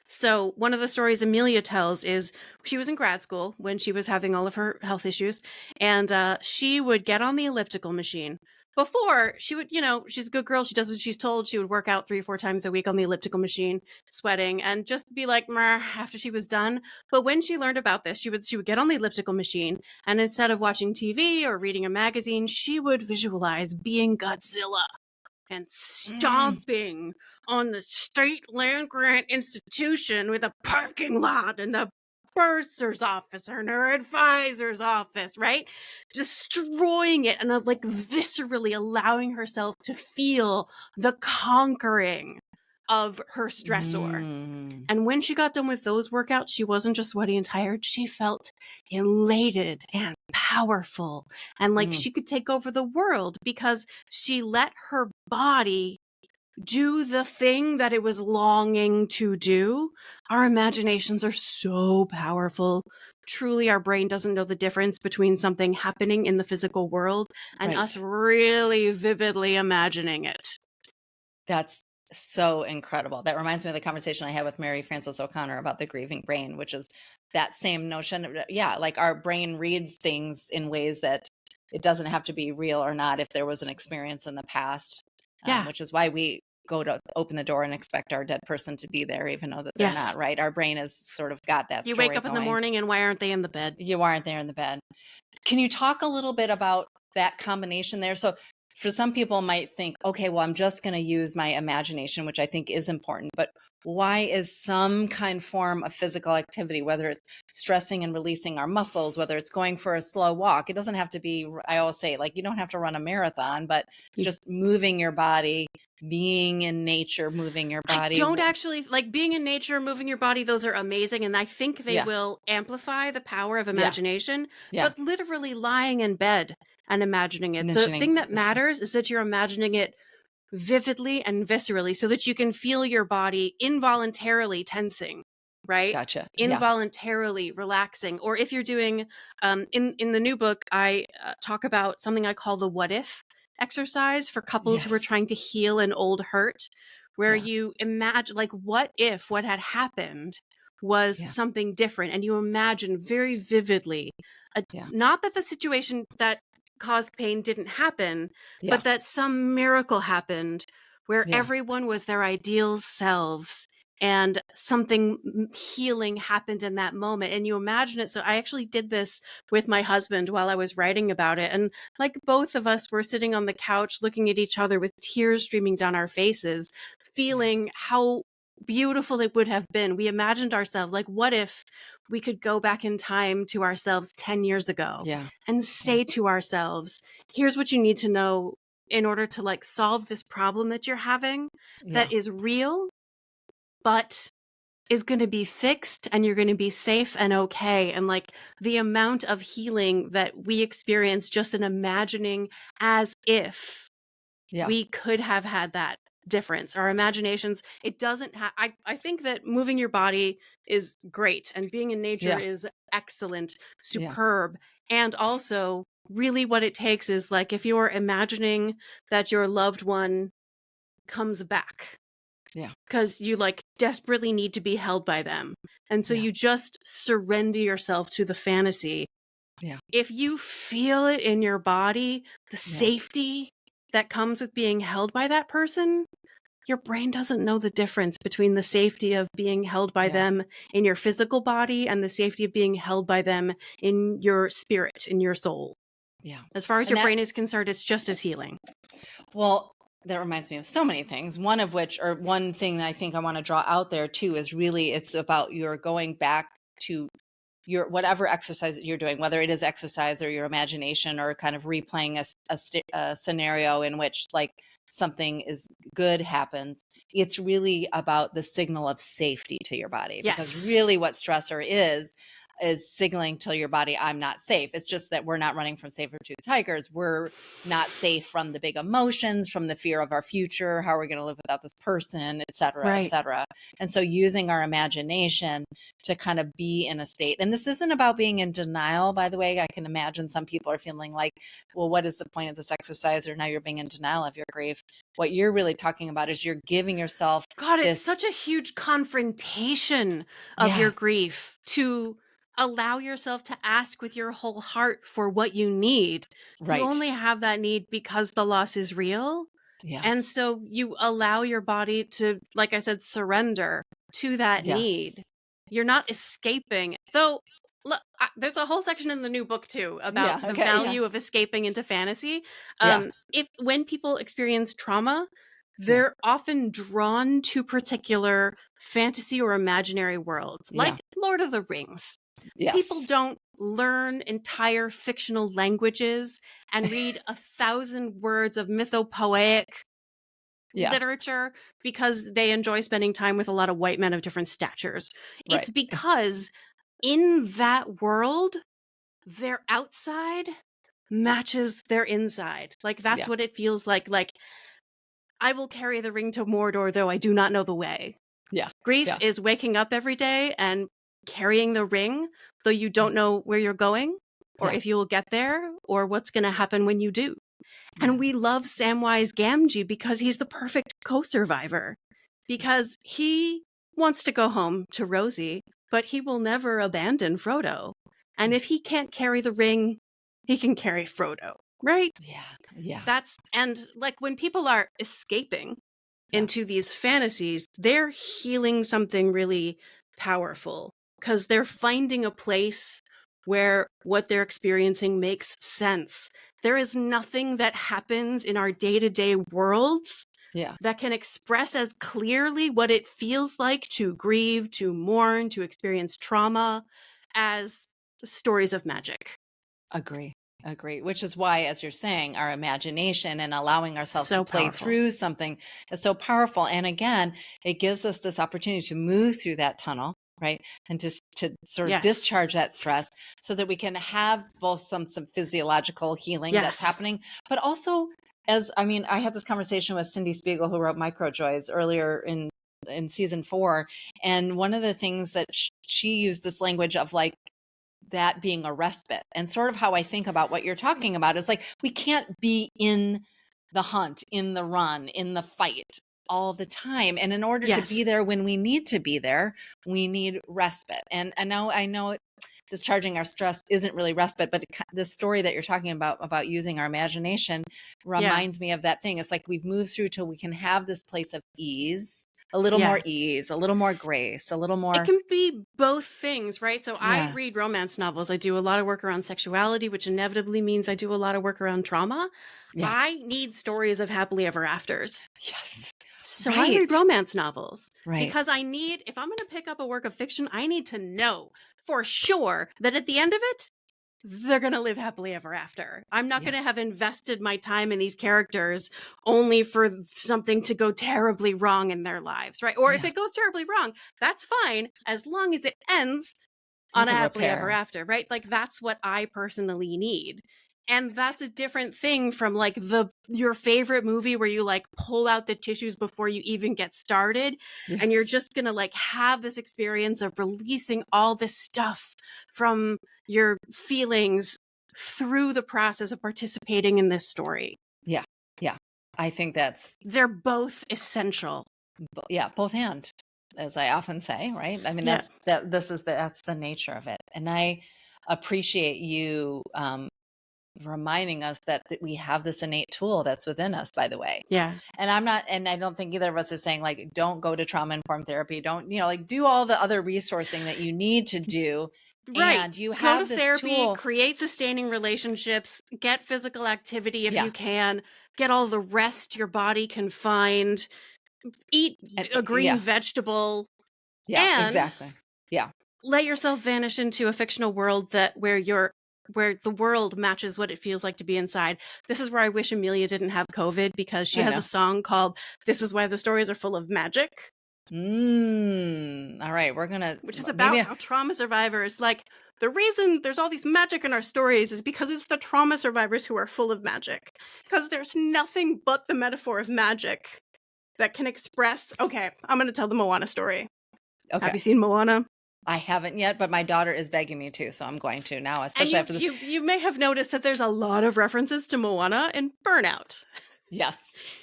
Speaker 2: So one of the stories Amelia tells is she was in grad school when she was having all of her health issues, and she would get on the elliptical machine. Before, she would, she's a good girl. She does what she's told. She would work out 3 or 4 times a week on the elliptical machine, sweating, and just be like, meh, after she was done. But when she learned about this, she would get on the elliptical machine, and instead of watching TV or reading a magazine, she would visualize being Godzilla and stomping on the state land grant institution with a parking lot and the bursar's office or in her advisor's office, right? Destroying it and like viscerally allowing herself to feel the conquering of her stressor.
Speaker 1: Mm,
Speaker 2: And when she got done with those workouts, she wasn't just sweaty and tired. She felt elated and powerful and like
Speaker 1: mm,
Speaker 2: she could take over the world because she let her body do the thing that it was longing to do. Our imaginations are so powerful. Truly, our brain doesn't know the difference between something happening in the physical world and us
Speaker 1: right.
Speaker 2: really vividly imagining it.
Speaker 1: That's so incredible. That reminds me of the conversation I had with Mary Frances O'Connor about the grieving brain, which is that same notion. Yeah, like our brain reads things in ways that it doesn't have to be real or not if there was an experience in the past,
Speaker 2: Yeah.
Speaker 1: which is why we go to open the door and expect our dead person to be there, even though that they're
Speaker 2: Yes.
Speaker 1: not, right? Our brain has sort of got that
Speaker 2: You wake
Speaker 1: story
Speaker 2: up in the
Speaker 1: going.
Speaker 2: morning and why aren't they in the bed?
Speaker 1: You aren't there in the bed. Can you talk a little bit about that combination there? So for some people might think, okay, well, I'm just going to use my imagination, which I think is important, but why is some kind form of physical activity, whether it's stressing and releasing our muscles, whether it's going for a slow walk, it doesn't have to be, I always say, like, you don't have to run a marathon, but
Speaker 2: You-
Speaker 1: just moving your body, being in nature, moving your
Speaker 2: I
Speaker 1: body.
Speaker 2: don't actually like being in nature, moving your body. Those are amazing. And I think they
Speaker 1: Yeah.
Speaker 2: will amplify the power of
Speaker 1: Yeah.
Speaker 2: imagination,
Speaker 1: Yeah.
Speaker 2: but literally lying in bed and imagining it. The
Speaker 1: Imagining
Speaker 2: thing that
Speaker 1: this-
Speaker 2: matters is that you're imagining it vividly and viscerally so that you can feel your body involuntarily tensing, right?
Speaker 1: Gotcha. Yeah.
Speaker 2: Involuntarily relaxing. Or if you're doing, in the new book, I talk about something I call the what if exercise for couples who are
Speaker 1: Yes.
Speaker 2: trying to heal an old hurt, where
Speaker 1: Yeah.
Speaker 2: you imagine, like, what if what had happened was
Speaker 1: Yeah.
Speaker 2: something different, and you imagine very vividly,
Speaker 1: Yeah.
Speaker 2: not that the situation that caused pain didn't happen,
Speaker 1: Yeah.
Speaker 2: but that some miracle happened where
Speaker 1: Yeah.
Speaker 2: everyone was their ideal selves and something healing happened in that moment, and you imagine it. So I actually did this with my husband while I was writing about it, and like both of us were sitting on the couch looking at each other with tears streaming down our faces, feeling how beautiful it would have been. We imagined ourselves like, what if we could go back in time to ourselves 10 years ago
Speaker 1: Yeah.
Speaker 2: and say to ourselves, here's what you need to know in order to like solve this problem that you're having
Speaker 1: Yeah.
Speaker 2: that is real, but is going to be fixed, and you're going to be safe and okay. And like the amount of healing that we experience just in imagining as if
Speaker 1: Yeah.
Speaker 2: we could have had that difference. Our imaginations, it doesn't have, I think that moving your body is great and being in nature
Speaker 1: Yeah.
Speaker 2: is excellent,
Speaker 1: Yeah.
Speaker 2: superb. And also, really what it takes is like if you're imagining that your loved one comes back.
Speaker 1: Yeah.
Speaker 2: Because you like desperately need to be held by them. And so
Speaker 1: Yeah.
Speaker 2: you just surrender yourself to the fantasy.
Speaker 1: Yeah.
Speaker 2: If you feel it in your body, the
Speaker 1: Yeah.
Speaker 2: safety that comes with being held by that person, your brain doesn't know the difference between the safety of being held by
Speaker 1: Yeah.
Speaker 2: them in your physical body and the safety of being held by them in your spirit, in your soul.
Speaker 1: Yeah.
Speaker 2: As far as
Speaker 1: And
Speaker 2: your
Speaker 1: that,
Speaker 2: brain is concerned, it's just as healing.
Speaker 1: well, that reminds me of so many things. One of which, or one thing that I think I want to draw out there too, is really it's about your going back to your whatever exercise that you're doing, whether it is exercise or your imagination or kind of replaying a scenario in which like something is good happens. It's really about the signal of safety to your body, because
Speaker 2: Yes.
Speaker 1: really what stressor is signaling to your body, I'm not safe. It's just that we're not running from saber-toothed tigers. We're not safe from the big emotions, from the fear of our future. How are we going to live without this person, et cetera, et
Speaker 2: Right.
Speaker 1: cetera. And so using our imagination to kind of be in a state. And this isn't about being in denial, by the way. I can imagine some people are feeling like, well, what is the point of this exercise? Or now you're being in denial of your grief. What you're really talking about is you're giving yourself
Speaker 2: God, it's
Speaker 1: this,
Speaker 2: such a huge confrontation of
Speaker 1: yeah,
Speaker 2: your grief to allow yourself to ask with your whole heart for what you need.
Speaker 1: right.
Speaker 2: You only have that need because the loss is real.
Speaker 1: Yes.
Speaker 2: And so you allow your body to, like I said, surrender to that
Speaker 1: Yes.
Speaker 2: need. You're not escaping. Though, look, there's a whole section in the new book too about
Speaker 1: Yeah,
Speaker 2: the
Speaker 1: okay, yeah.
Speaker 2: value of escaping into fantasy.
Speaker 1: Yeah.
Speaker 2: When people experience trauma,
Speaker 1: Yeah.
Speaker 2: they're often drawn to particular fantasy or imaginary worlds,
Speaker 1: Yeah.
Speaker 2: like Lord of the Rings. People
Speaker 1: Yes.
Speaker 2: don't learn entire fictional languages and read 1,000 words of mythopoeic
Speaker 1: Yeah.
Speaker 2: literature because they enjoy spending time with a lot of white men of different statures.
Speaker 1: Right.
Speaker 2: It's because in that world, their outside matches their inside. Like, that's
Speaker 1: Yeah.
Speaker 2: what it feels like. Like, I will carry the ring to Mordor, though I do not know the way.
Speaker 1: Yeah.
Speaker 2: Grief
Speaker 1: Yeah.
Speaker 2: is waking up every day and carrying the ring, though you don't know where you're going or
Speaker 1: Yeah.
Speaker 2: if you will get there or what's going to happen when you do.
Speaker 1: Yeah.
Speaker 2: And we love Samwise Gamgee because he's the perfect co-survivor, because he wants to go home to Rosie, but he will never abandon Frodo. And if he can't carry the ring, he can carry Frodo, right?
Speaker 1: Yeah. Yeah.
Speaker 2: And like when people are escaping
Speaker 1: Yeah.
Speaker 2: into these fantasies, they're healing something really powerful because they're finding a place where what they're experiencing makes sense. There is nothing that happens in our day-to-day worlds
Speaker 1: Yeah.
Speaker 2: that can express as clearly what it feels like to grieve, to mourn, to experience trauma as stories of magic.
Speaker 1: Agree. Agree. Which is why, as you're saying, our imagination and allowing ourselves to
Speaker 2: So
Speaker 1: play
Speaker 2: powerful.
Speaker 1: through something is so powerful. And again, it gives us this opportunity to move through that tunnel, right? And to sort of
Speaker 2: Yes.
Speaker 1: discharge that stress so that we can have both some physiological healing that's
Speaker 2: Yes.
Speaker 1: happening, but also I had this conversation with Cindy Spiegel, who wrote Microjoys earlier in season 4. And one of the things that she used this language of like, that being a respite, and sort of how I think about what you're talking about is like, we can't be in the hunt, in the run, in the fight all the time. And in order to be
Speaker 2: Yes.
Speaker 1: there when we need to be there, we need respite. And I know discharging our stress isn't really respite, but the story that you're talking about using our imagination reminds me of that thing. It's like we've moved through till we can have this place of ease, a little more ease, a little more grace, a little more.
Speaker 2: It can be both things, right? So I read romance novels. I do a lot of work around sexuality, which inevitably means I do a lot of work around trauma.
Speaker 1: Yeah.
Speaker 2: I need stories of happily ever afters.
Speaker 1: Yes.
Speaker 2: So I read romance novels because if I'm going to pick up a work of fiction, I need to know for sure that at the end of it, they're going to live happily ever after. I'm not going to have invested my time in these characters only for something to go terribly wrong in their lives, right? Or if it goes terribly wrong, that's fine, as long as it ends on a happily ever after, right? Like, that's what I personally need. And that's a different thing from like your favorite movie where you like pull out the tissues before you even get started. Yes. And you're just going to like have this experience of releasing all this stuff from your feelings through the process of participating in this story.
Speaker 1: Yeah. Yeah. I think
Speaker 2: they're both essential.
Speaker 1: Yeah. Both and, as I often say, right? I mean, that's the nature of it. And I appreciate you, reminding us that we have this innate tool that's within us, by the way.
Speaker 2: Yeah.
Speaker 1: And I don't think either of us are saying like, don't go to trauma-informed therapy. Don't, like do all the other resourcing that you need to do.
Speaker 2: Right.
Speaker 1: And you have
Speaker 2: this therapy,
Speaker 1: tool.
Speaker 2: Create sustaining relationships, get physical activity if you can, get all the rest your body can find, eat a green vegetable.
Speaker 1: Yeah,
Speaker 2: and
Speaker 1: exactly. Yeah.
Speaker 2: Let yourself vanish into a fictional world where the world matches what it feels like to be inside. This is where I wish Amelia didn't have COVID, because she has a song called "This Is Why the Stories Are Full of Magic."
Speaker 1: All right,
Speaker 2: which is about how trauma survivors, like, the reason there's all these magic in our stories is because it's the trauma survivors who are full of magic. Because there's nothing but the metaphor of magic that can express. Okay, I'm going to tell the Moana story. Okay. Have you seen Moana?
Speaker 1: I haven't yet, but my daughter is begging me to, so I'm going to now, especially after this.
Speaker 2: You may have noticed that there's a lot of references to Moana in Burnout.
Speaker 1: Yes.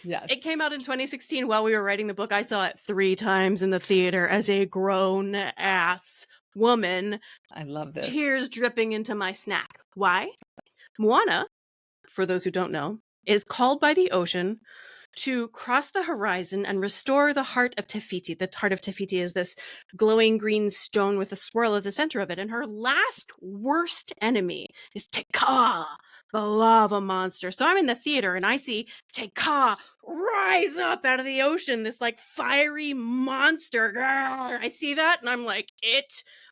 Speaker 2: It came out in 2016 while we were writing the book. I saw it 3 times in the theater as a grown-ass woman.
Speaker 1: I love this.
Speaker 2: Tears dripping into my snack. Why? Moana, for those who don't know, is called by the ocean to cross the horizon and restore the heart of Te Fiti. The heart of Te Fiti is this glowing green stone with a swirl at the center of it. And her last worst enemy is Te Kā, the lava monster. So I'm in the theater and I see Te Kā rise up out of the ocean, this like fiery monster. I see that and I'm like,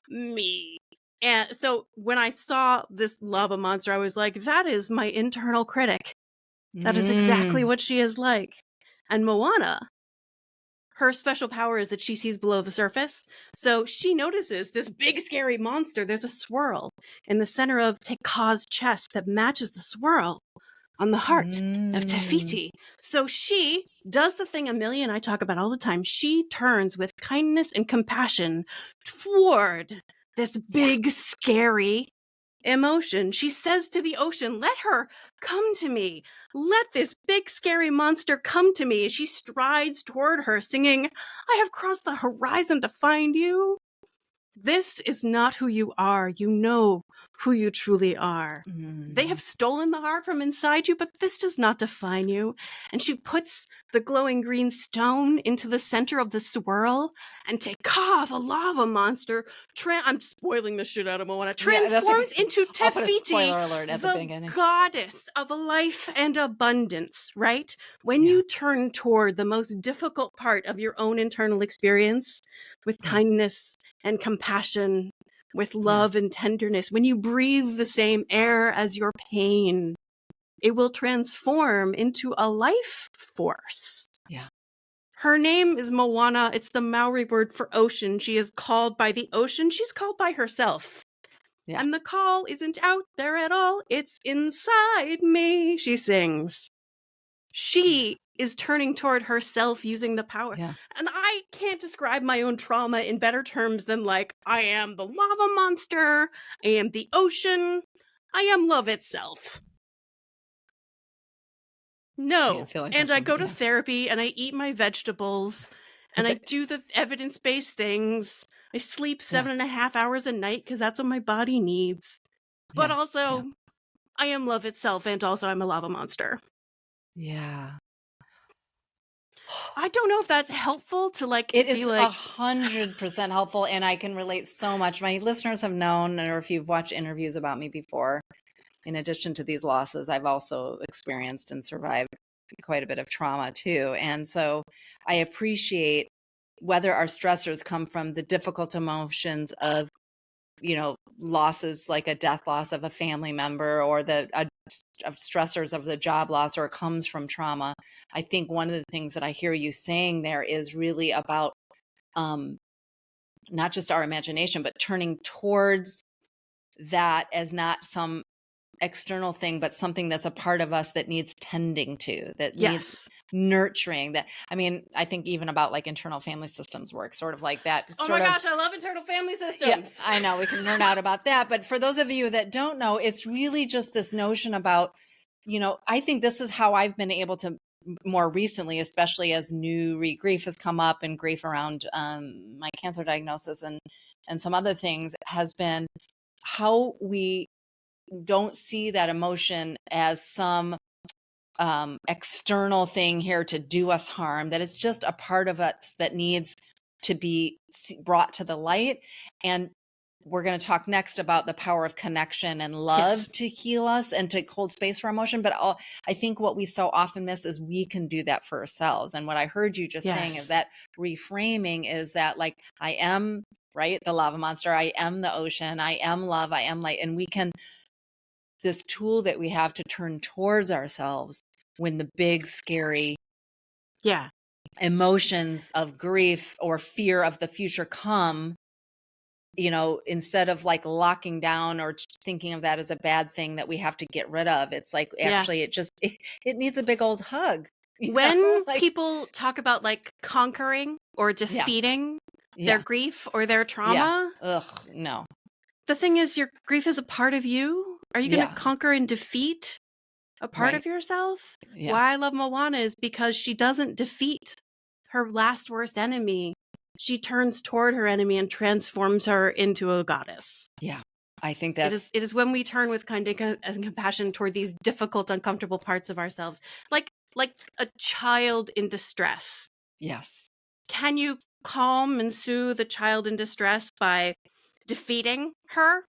Speaker 2: me. And so when I saw this lava monster, I was like, that is my internal critic. That is exactly what she is like. And Moana, her special power is that she sees below the surface. So she notices this big scary monster. There's a swirl in the center of Te Ka's chest that matches the swirl on the heart of Te Fiti. So she does the thing Amelia and I talk about all the time. She turns with kindness and compassion toward this big, scary emotion. She says to the ocean, let her come to me. Let this big, scary monster come to me. She strides toward her, singing, I have crossed the horizon to find you. This is not who you are. You know who you truly are. They have stolen the heart from inside you, but this does not define you. And she puts the glowing green stone into the center of the swirl, and Te Ka, the lava monster, I'm spoiling the shit out of Moana, transforms into Te Fiti,
Speaker 1: spoiler alert at the beginning.
Speaker 2: Goddess of life and abundance, right? When you turn toward the most difficult part of your own internal experience with kindness and compassion, with love and tenderness, when you breathe the same air as your pain, it will transform into a life force.
Speaker 1: Yeah.
Speaker 2: Her name is Moana. It's the Maori word for ocean. She is called by the ocean. She's called by herself. Yeah. And the call isn't out there at all. It's inside me, she sings. She is turning toward herself using the power. Yeah. And I can't describe my own trauma in better terms than like, I am the lava monster. I am the ocean. I am love itself. No. And I go to therapy and I eat my vegetables and I do the evidence-based things. I sleep 7.5 hours a night because that's what my body needs. But also, I am love itself, and also I'm a lava monster.
Speaker 1: Yeah.
Speaker 2: I don't know if that's helpful to like.
Speaker 1: It is 100% helpful, and I can relate so much. My listeners have known, or if you've watched interviews about me before, in addition to these losses, I've also experienced and survived quite a bit of trauma too. And so I appreciate whether our stressors come from the difficult emotions of, losses like a death loss of a family member, or the stressors of the job loss, or it comes from trauma. I think one of the things that I hear you saying there is really about not just our imagination, but turning towards that as not some external thing, but something that's a part of us that needs tending to, that needs nurturing. That, I mean, I think even about like internal family systems work, sort of like that.
Speaker 2: Oh my gosh, I love internal family systems.
Speaker 1: Yeah, I know, we can nerd out about that. But for those of you that don't know, it's really just this notion about, I think this is how I've been able to more recently, especially as new grief has come up, and grief around my cancer diagnosis and some other things, has been how we don't see that emotion as some external thing here to do us harm, that it's just a part of us that needs to be brought to the light. And we're going to talk next about the power of connection and love to heal us and to hold space for emotion. But I think what we so often miss is we can do that for ourselves. And what I heard you just saying is that reframing is that, like, I am, right, the lava monster, I am the ocean, I am love, I am light. And we can, this tool that we have to turn towards ourselves when the big, scary emotions of grief or fear of the future come, instead of like locking down or thinking of that as a bad thing that we have to get rid of. It's like, actually, it needs a big old hug.
Speaker 2: When people talk about like conquering or defeating their grief or their trauma.
Speaker 1: Ugh, no.
Speaker 2: The thing is, your grief is a part of you. Are you going to conquer and defeat a part of yourself?
Speaker 1: Yeah.
Speaker 2: Why I love Moana is because she doesn't defeat her last worst enemy. She turns toward her enemy and transforms her into a goddess.
Speaker 1: Yeah, I think that
Speaker 2: it is when we turn with kindness and compassion toward these difficult, uncomfortable parts of ourselves, like a child in distress.
Speaker 1: Yes.
Speaker 2: Can you calm and soothe a child in distress by defeating her?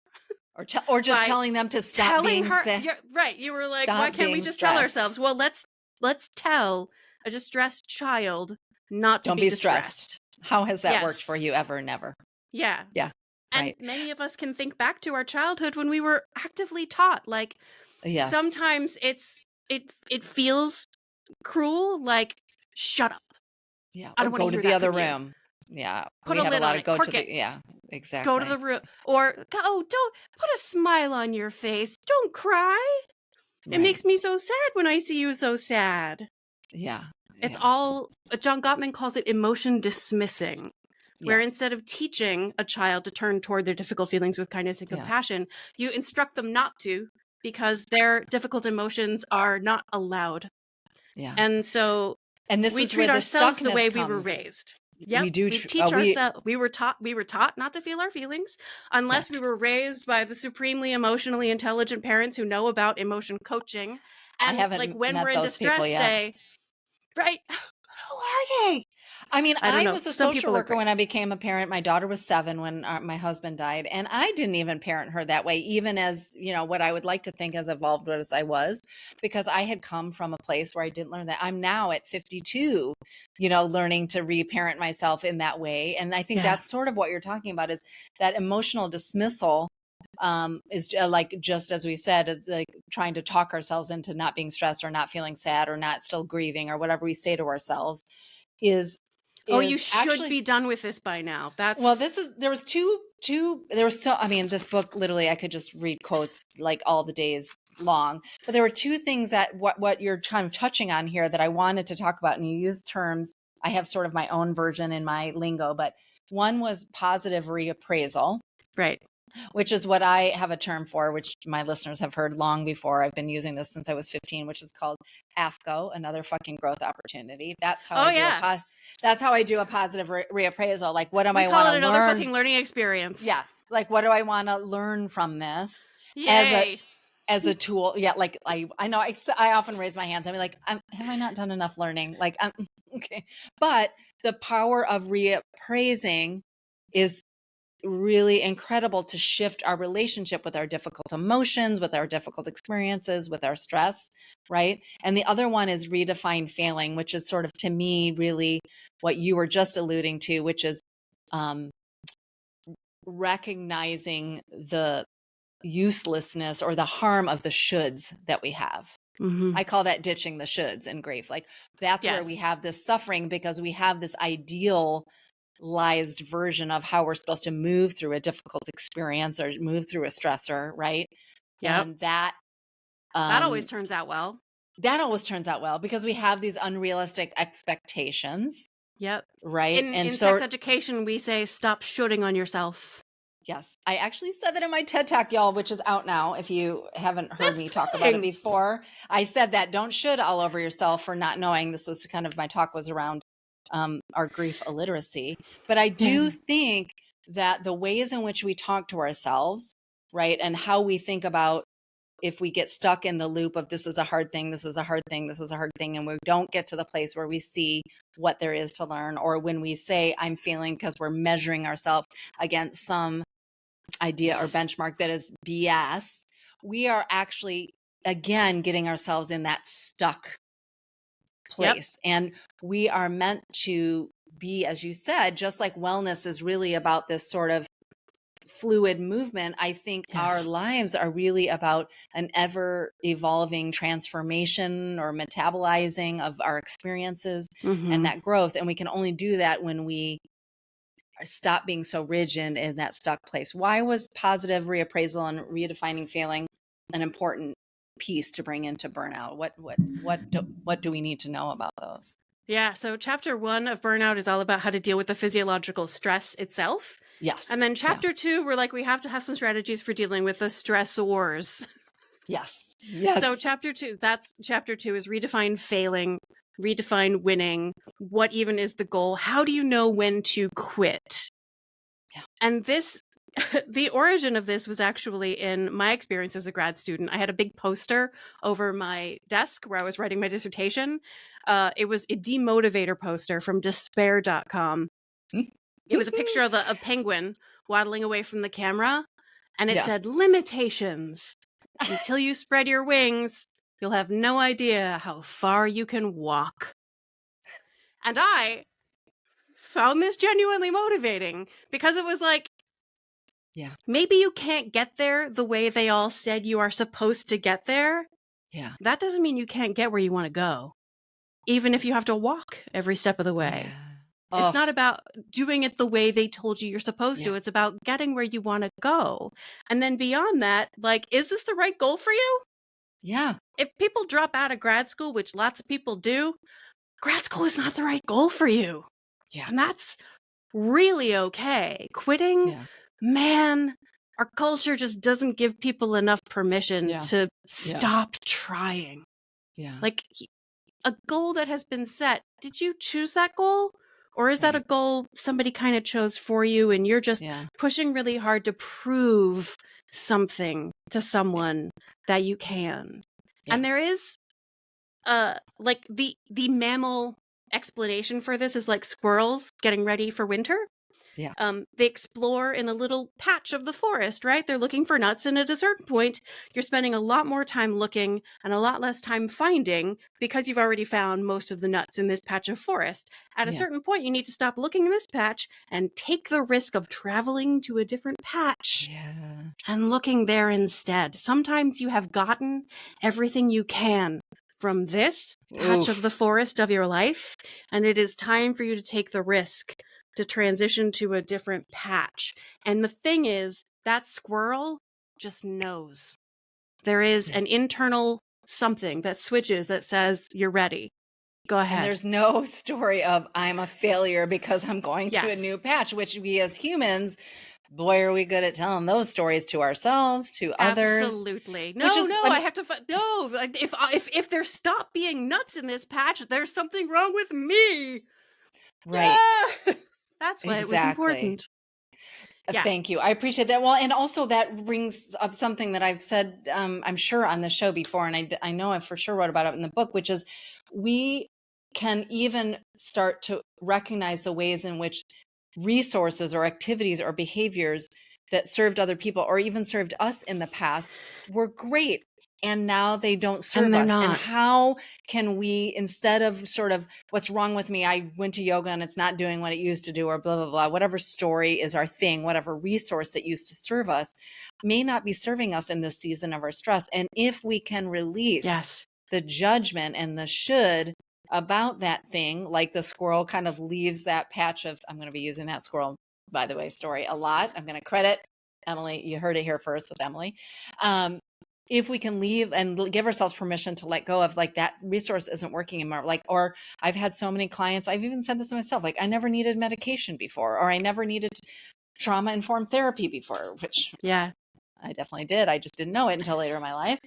Speaker 1: Or just telling them to stop being sick.
Speaker 2: Right. You were like, why can't we just tell ourselves? Well, let's tell a distressed child not to be distressed.
Speaker 1: How has that worked for you? Ever? Never.
Speaker 2: Yeah.
Speaker 1: Yeah.
Speaker 2: And
Speaker 1: right.
Speaker 2: many of us can think back to our childhood when we were actively taught, like,
Speaker 1: Yes.
Speaker 2: sometimes it feels cruel, like, shut up.
Speaker 1: Yeah.
Speaker 2: I
Speaker 1: Or
Speaker 2: don't want to
Speaker 1: go to
Speaker 2: hear
Speaker 1: the
Speaker 2: that
Speaker 1: other
Speaker 2: from you.
Speaker 1: room. Yeah.
Speaker 2: Put
Speaker 1: We
Speaker 2: a
Speaker 1: had a
Speaker 2: lid
Speaker 1: lot
Speaker 2: on
Speaker 1: of
Speaker 2: it.
Speaker 1: go to
Speaker 2: Cork it.
Speaker 1: the, yeah,
Speaker 2: Go to
Speaker 1: exactly.
Speaker 2: the room. Or, oh, don't put a smile on your face. Don't cry. It
Speaker 1: Right.
Speaker 2: makes me so sad when I see you so sad.
Speaker 1: Yeah.
Speaker 2: It's
Speaker 1: Yeah.
Speaker 2: all, John Gottman calls it emotion dismissing, where
Speaker 1: Yeah.
Speaker 2: instead of teaching a child to turn toward their difficult feelings with kindness and
Speaker 1: Yeah.
Speaker 2: compassion, you instruct them not to because their difficult emotions are not allowed.
Speaker 1: Yeah.
Speaker 2: And so
Speaker 1: And this
Speaker 2: we
Speaker 1: is where
Speaker 2: treat
Speaker 1: the
Speaker 2: ourselves the way
Speaker 1: stuckness
Speaker 2: we were
Speaker 1: comes.
Speaker 2: raised.
Speaker 1: We
Speaker 2: Yep,
Speaker 1: do.
Speaker 2: we teach ourselves. We were taught not to feel our feelings unless we were raised by the supremely emotionally intelligent parents who know about emotion coaching.
Speaker 1: I
Speaker 2: And like
Speaker 1: haven't
Speaker 2: when
Speaker 1: met
Speaker 2: we're in
Speaker 1: those people
Speaker 2: distress,
Speaker 1: yet.
Speaker 2: say, right, who are they?
Speaker 1: I mean,
Speaker 2: I don't
Speaker 1: I
Speaker 2: know.
Speaker 1: was a
Speaker 2: Some
Speaker 1: social
Speaker 2: people are
Speaker 1: worker
Speaker 2: great.
Speaker 1: when I became a parent. My daughter was 7 when my husband died, and I didn't even parent her that way, even as, what I would like to think as evolved as I was, because I had come from a place where I didn't learn that. I'm now at 52, learning to reparent myself in that way. And I think
Speaker 2: Yeah.
Speaker 1: that's sort of what you're talking about, is that emotional dismissal is like, just as we said, it's like trying to talk ourselves into not being stressed or not feeling sad or not still grieving or whatever we say to ourselves is
Speaker 2: Oh, you should
Speaker 1: actually
Speaker 2: be done with this by now.
Speaker 1: well,
Speaker 2: That's
Speaker 1: there was there was so, I mean, this book, literally, I could just read quotes like all the days long, but there were 2 things that what you're kind of touching on here that I wanted to talk about. And you use terms, I have sort of my own version in my lingo, but one was positive reappraisal,
Speaker 2: right.
Speaker 1: which is what I have a term for, which my listeners have heard long before. I've been using this since I was 15, which is called AFCO, another fucking growth opportunity. That's how
Speaker 2: Oh,
Speaker 1: I do
Speaker 2: yeah.
Speaker 1: that's how I do a positive reappraisal. Like, what am
Speaker 2: We
Speaker 1: I
Speaker 2: call
Speaker 1: want
Speaker 2: it
Speaker 1: to
Speaker 2: another
Speaker 1: learn?
Speaker 2: fucking learning experience.
Speaker 1: Yeah. Like, what do I want to learn from this
Speaker 2: Yay.
Speaker 1: as a tool? Yeah. Like, I know I often raise my hands. I'm like, have I not done enough learning? Like, okay. But the power of reappraising is really incredible to shift our relationship with our difficult emotions, with our difficult experiences, with our stress, right? And the other one is redefine failing, which is sort of, to me, really what you were just alluding to, which is recognizing the uselessness or the harm of the shoulds that we have.
Speaker 2: Mm-hmm.
Speaker 1: I call that ditching the shoulds in grief. Like, that's where we have this suffering because we have this idealized version of how we're supposed to move through a difficult experience or move through a stressor, right?
Speaker 2: Yep.
Speaker 1: And that
Speaker 2: always turns out well.
Speaker 1: That always turns out well because we have these unrealistic expectations.
Speaker 2: Yep.
Speaker 1: Right.
Speaker 2: In sex education, we say stop shooting on yourself.
Speaker 1: Yes. I actually said that in my TED Talk, y'all, which is out now. If you haven't heard me talk about it before, I said that don't should all over yourself for not knowing. This was kind of, my talk was around our grief illiteracy. But I do think that the ways in which we talk to ourselves, right, and how we think about if we get stuck in the loop of this is a hard thing, this is a hard thing, this is a hard thing, and we don't get to the place where we see what there is to learn, or when we say I'm feeling, because we're measuring ourselves against some idea or benchmark that is BS, we are actually, again, getting ourselves in that stuck place. Yep. And we are meant to be, as you said, just like wellness is really about this sort of fluid movement. I think our lives are really about an ever evolving transformation or metabolizing of our experiences and that growth. And we can only do that when we stop being so rigid in that stuck place. Why was positive reappraisal and redefining failing an important piece to bring into burnout? What do we need to know about those?
Speaker 2: Yeah. So chapter 1 of Burnout is all about how to deal with the physiological stress itself.
Speaker 1: Yes.
Speaker 2: And then chapter 2, we're like, we have to have some strategies for dealing with the stressors.
Speaker 1: Yes. Yes.
Speaker 2: So chapter 2 is redefine failing, redefine winning. What even is the goal? How do you know when to quit?
Speaker 1: Yeah.
Speaker 2: And this, the origin of this was actually in my experience as a grad student. I had a big poster over my desk where I was writing my dissertation. It was a demotivator poster from despair.com. It was a picture of a penguin waddling away from the camera, and it said, limitations. Until you spread your wings, you'll have no idea how far you can walk. And I found this genuinely motivating because it was like,
Speaker 1: Yeah.
Speaker 2: Maybe you can't get there the way they all said you are supposed to get there.
Speaker 1: Yeah.
Speaker 2: That doesn't mean you can't get where you want to go, even if you have to walk every step of the way.
Speaker 1: Yeah.
Speaker 2: It's
Speaker 1: Oh,
Speaker 2: not about doing it the way they told you you're supposed to.
Speaker 1: yeah.
Speaker 2: It's about getting where you want to go. And then beyond that, like, is this the right goal for you?
Speaker 1: Yeah.
Speaker 2: If people drop out of grad school, which lots of people do, grad school is not the right goal for you.
Speaker 1: Yeah.
Speaker 2: And that's really okay. Quitting,
Speaker 1: Yeah.
Speaker 2: man, our culture just doesn't give people enough permission
Speaker 1: Yeah.
Speaker 2: to
Speaker 1: Yeah.
Speaker 2: stop trying.
Speaker 1: Yeah.
Speaker 2: Like, a goal that has been set, did you choose that goal? Or is that a
Speaker 1: Right.
Speaker 2: goal somebody kind of chose for you and you're just
Speaker 1: Yeah.
Speaker 2: pushing really hard to prove something to someone that you can?
Speaker 1: Yeah.
Speaker 2: And there is like the mammal explanation for this is like squirrels getting ready for winter.
Speaker 1: Yeah.
Speaker 2: They explore in a little patch of the forest, right? They're looking for nuts, and at a certain point, you're spending a lot more time looking and a lot less time finding because you've already found most of the nuts in this patch of forest. At a
Speaker 1: Yeah.
Speaker 2: certain point, you need to stop looking in this patch and take the risk of traveling to a different patch
Speaker 1: Yeah.
Speaker 2: and looking there instead. Sometimes you have gotten everything you can from this patch of
Speaker 1: Oof.
Speaker 2: the forest of your life, and it is time for you to take the risk to transition to a different patch. And the thing is, that squirrel just knows. There is
Speaker 1: Yeah.
Speaker 2: an internal something that switches that says, you're ready. Go
Speaker 1: And
Speaker 2: ahead.
Speaker 1: there's no story of I'm a failure because I'm going to a
Speaker 2: Yes.
Speaker 1: new patch, which we as humans, boy, are we good at telling those stories to ourselves, to others.
Speaker 2: Absolutely.
Speaker 1: Which
Speaker 2: No,
Speaker 1: is,
Speaker 2: no,
Speaker 1: I
Speaker 2: I
Speaker 1: mean,
Speaker 2: have to no, like if there stop being nuts in this patch, there's something wrong with me.
Speaker 1: right.
Speaker 2: Ah! That's why it was
Speaker 1: Exactly.
Speaker 2: important. Yeah.
Speaker 1: Thank you. I appreciate that. Well, and also that brings up something that I've said, I'm sure on the show before, and I know I for sure wrote about it in the book, which is we can even start to recognize the ways in which resources or activities or behaviors that served other people or even served us in the past were great. And now they don't serve
Speaker 2: And they're
Speaker 1: us. And
Speaker 2: not.
Speaker 1: how can we, instead of sort of what's wrong with me, I went to yoga and it's not doing what it used to do, or blah, blah, blah, whatever story is our thing, whatever resource that used to serve us may not be serving us in this season of our stress. And if we can release
Speaker 2: Yes.
Speaker 1: the judgment and the should about that thing, like the squirrel kind of leaves that patch of, I'm going to be using that squirrel, by the way, story a lot. I'm going to credit Emily. You heard it here first with Emily. If we can leave and give ourselves permission to let go of like that resource isn't working anymore, like, or I've had so many clients, I've even said this to myself, like I never needed medication before, or I never needed trauma-informed therapy before, which
Speaker 2: Yeah.
Speaker 1: I definitely did. I just didn't know it until later in my life.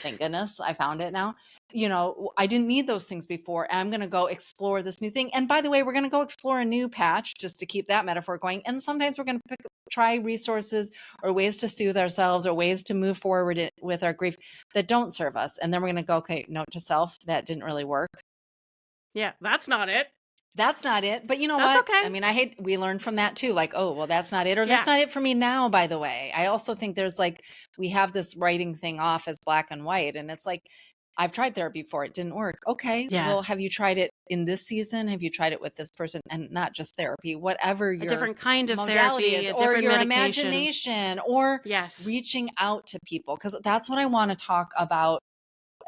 Speaker 1: Thank goodness I found it now. You know, I didn't need those things before. And I'm going to go explore this new thing. And by the way, we're going to go explore a new patch just to keep that metaphor going. And sometimes we're going to try resources or ways to soothe ourselves or ways to move forward with our grief that don't serve us. And then we're going to go, okay, note to self, that didn't really work.
Speaker 2: Yeah, that's not it.
Speaker 1: That's not it. But you know
Speaker 2: That's
Speaker 1: what?
Speaker 2: okay.
Speaker 1: I mean, we learned from that too. Like, oh, well, that's not it. Or that's
Speaker 2: Yeah.
Speaker 1: not it for me now, by the way. I also think there's like, we have this writing thing off as black and white. And it's like, I've tried therapy before. It didn't work. Okay.
Speaker 2: Yeah.
Speaker 1: Well, have you tried it in this season? Have you tried it with this person? And not just therapy, whatever
Speaker 2: A
Speaker 1: your
Speaker 2: different kind of
Speaker 1: modality
Speaker 2: therapy,
Speaker 1: is,
Speaker 2: a
Speaker 1: or
Speaker 2: different
Speaker 1: your
Speaker 2: medication.
Speaker 1: imagination, or
Speaker 2: Yes.
Speaker 1: reaching out to people. Because that's what I want to talk about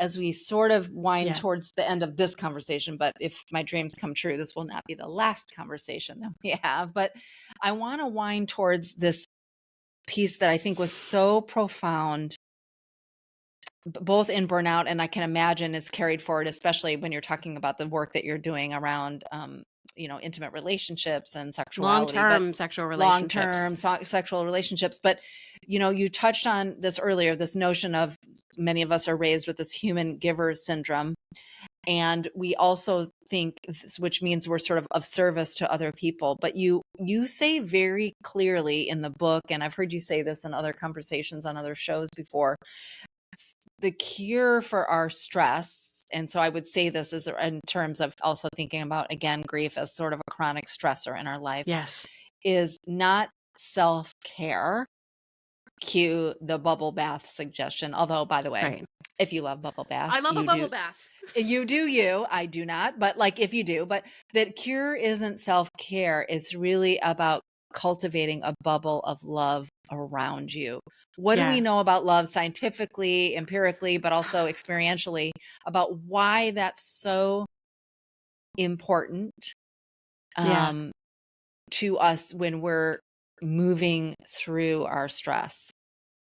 Speaker 1: as we sort of wind towards the end of this conversation. But if my dreams come true, this will not be the last conversation that we have. But I want to wind towards this piece that I think was so profound, both in Burnout, and I can imagine is carried forward, especially when you're talking about the work that you're doing around, intimate relationships and sexuality,
Speaker 2: Long-term sexual relationships.
Speaker 1: long-term sexual relationships. But, you touched on this earlier, this notion of many of us are raised with this human giver syndrome. And we also think, which means we're sort of service to other people. But you say very clearly in the book, and I've heard you say this in other conversations on other shows before, the cure for our stress, and so I would say this is in terms of also thinking about, again, grief as sort of a chronic stressor in our life,
Speaker 2: Yes.
Speaker 1: is not self-care. Cue the bubble bath suggestion. Although, by the way,
Speaker 2: Right.
Speaker 1: if you love bubble baths,
Speaker 2: I love a bubble bath.
Speaker 1: You do you. I do not. But like if you do, but that cure isn't self-care. It's really about cultivating a bubble of love around you. What do we
Speaker 2: Yeah.
Speaker 1: know about love scientifically, empirically, but also experientially about why that's so important
Speaker 2: Yeah.
Speaker 1: to us when we're moving through our stress?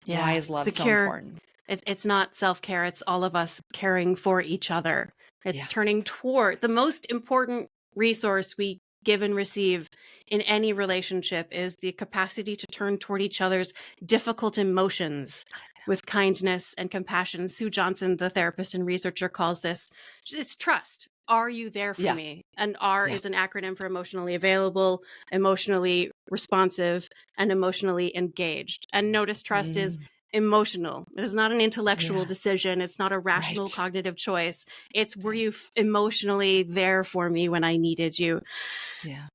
Speaker 1: Why
Speaker 2: Yeah.
Speaker 1: is
Speaker 2: It's
Speaker 1: love
Speaker 2: the
Speaker 1: so
Speaker 2: cure.
Speaker 1: important?
Speaker 2: It's not self-care. It's all of us caring for each other. It's
Speaker 1: Yeah.
Speaker 2: turning toward the most important resource we give and receive in any relationship is the capacity to turn toward each other's difficult emotions with kindness and compassion. Sue Johnson, the therapist and researcher, calls this, it's trust. Are you there for
Speaker 1: Yeah.
Speaker 2: me? And R
Speaker 1: Yeah.
Speaker 2: is an acronym for emotionally available, emotionally responsive, and emotionally engaged. And notice trust is emotional. It is not an intellectual
Speaker 1: Yeah.
Speaker 2: decision. It's not a rational
Speaker 1: Right.
Speaker 2: cognitive choice. It's were
Speaker 1: Right.
Speaker 2: you emotionally there for me when I needed you?
Speaker 1: Yeah.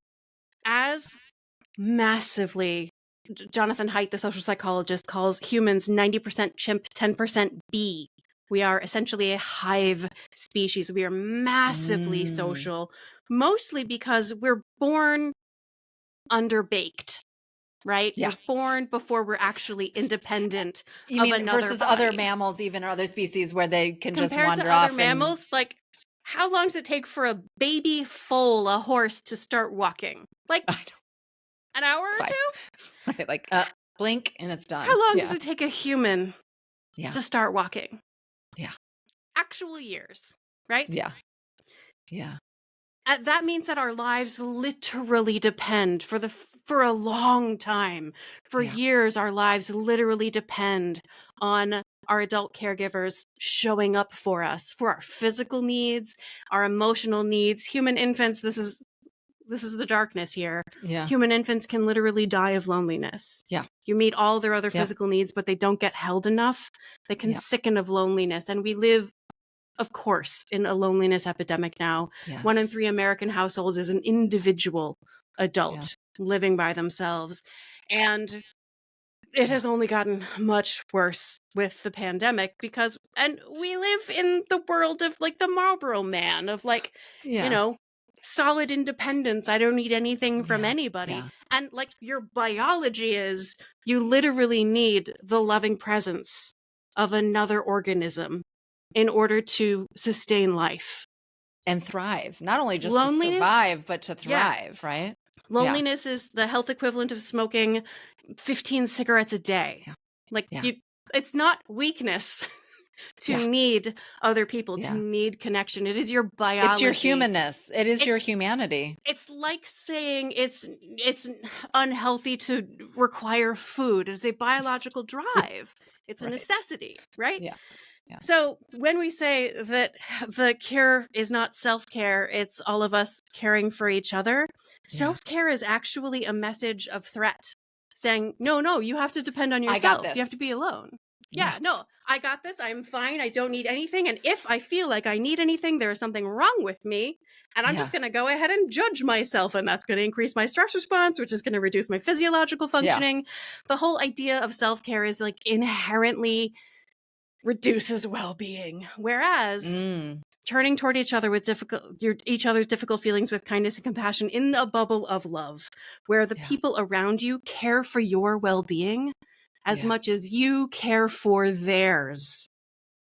Speaker 2: As massively, Jonathan Haidt, the social psychologist, calls humans 90% chimp, 10% bee. We are essentially a hive species. We are massively social, mostly because we're born underbaked. Right?
Speaker 1: Yeah.
Speaker 2: We're born before we're actually independent
Speaker 1: You
Speaker 2: of
Speaker 1: mean
Speaker 2: another
Speaker 1: versus other
Speaker 2: body.
Speaker 1: mammals, even or other species where they can just
Speaker 2: Compared to
Speaker 1: wander
Speaker 2: other
Speaker 1: off and
Speaker 2: mammals, like, how long does it take for a baby foal, a horse, to start walking? Like,
Speaker 1: I
Speaker 2: an hour or
Speaker 1: don't,
Speaker 2: two?
Speaker 1: right, like blink and it's done.
Speaker 2: How long does
Speaker 1: Yeah.
Speaker 2: it take a human
Speaker 1: Yeah.
Speaker 2: to start walking?
Speaker 1: Yeah.
Speaker 2: Actual years, right?
Speaker 1: Yeah. Yeah.
Speaker 2: That means that our lives literally depend for a long time. For
Speaker 1: Yeah.
Speaker 2: years, our lives literally depend on our adult caregivers showing up for us, for our physical needs, our emotional needs. Human infants, this is the darkness here.
Speaker 1: Yeah.
Speaker 2: Human infants can literally die of loneliness.
Speaker 1: Yeah.
Speaker 2: You meet all their other
Speaker 1: Yep.
Speaker 2: physical needs, but they don't get held enough. They can
Speaker 1: Yep.
Speaker 2: sicken of loneliness. And we live, of course, in a loneliness epidemic now.
Speaker 1: Yes.
Speaker 2: 1 in 3 American households is an individual adult living by themselves. And it has only gotten much worse with the pandemic and we live in the world of like the Marlboro Man, of like, you know, solid independence. I don't need anything from anybody.
Speaker 1: Yeah.
Speaker 2: And like your biology is, you literally need the loving presence of another organism in order to sustain life.
Speaker 1: And thrive. Not only just to
Speaker 2: Loneliness?
Speaker 1: survive, but to
Speaker 2: Yeah.
Speaker 1: thrive, right?
Speaker 2: Loneliness is the health equivalent of smoking 15 cigarettes a day.
Speaker 1: Yeah.
Speaker 2: Like
Speaker 1: Yeah.
Speaker 2: it's not weakness to
Speaker 1: Yeah.
Speaker 2: need other people, to
Speaker 1: Yeah.
Speaker 2: need connection. It is your biology.
Speaker 1: It's your humanness. It is your humanity.
Speaker 2: It's like saying it's unhealthy to require food. It's a biological drive. It's a
Speaker 1: Right.
Speaker 2: necessity, right?
Speaker 1: Yeah. Yeah.
Speaker 2: So when we say that the cure is not self-care, it's all of us caring for each other.
Speaker 1: Yeah.
Speaker 2: Self-care is actually a message of threat, saying, no, you have to depend on
Speaker 1: I got
Speaker 2: yourself. You have
Speaker 1: this.
Speaker 2: to be alone.
Speaker 1: Yeah.
Speaker 2: Yeah, no, I got this. I'm fine. I don't need anything. And if I feel like I need anything, there is something wrong with me. And I'm just going to go ahead and judge myself. And that's going to increase my stress response, which is going to reduce my physiological functioning. The whole idea of self-care is like inherently reduces well-being. Whereas turning toward each other with each other's difficult feelings with kindness and compassion in a bubble of love, where the people around you care for your well-being as much as you care for theirs.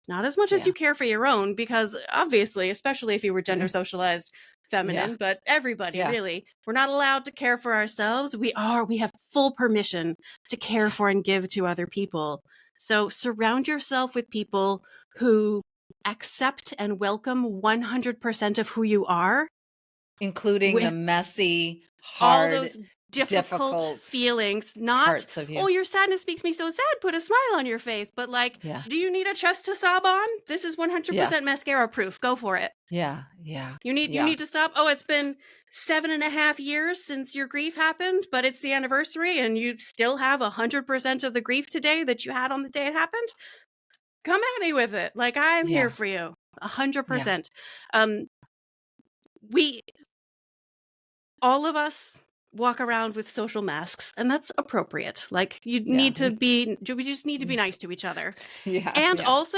Speaker 2: Not as much as you care for your own, because obviously, especially if you were gender socialized feminine, but everybody really, we're not allowed to care for ourselves. We have full permission to care for and give to other people. So surround yourself with people who accept and welcome 100% of who you are,
Speaker 1: including the messy, hard,
Speaker 2: all those difficult feelings. Not
Speaker 1: parts of you.
Speaker 2: Oh, your sadness makes me so sad. Put a smile on your face. But like, do you need a chest to sob on? This is 100% mascara proof. Go for it.
Speaker 1: Yeah.
Speaker 2: You need to stop. Oh, it's been 7.5 years since your grief happened, but it's the anniversary and you still have 100% of the grief today that you had on the day it happened. Come at me with it. Like, I'm here for you. 100%. All of us walk around with social masks, and that's appropriate. Like, we just need to be nice to each other. And also,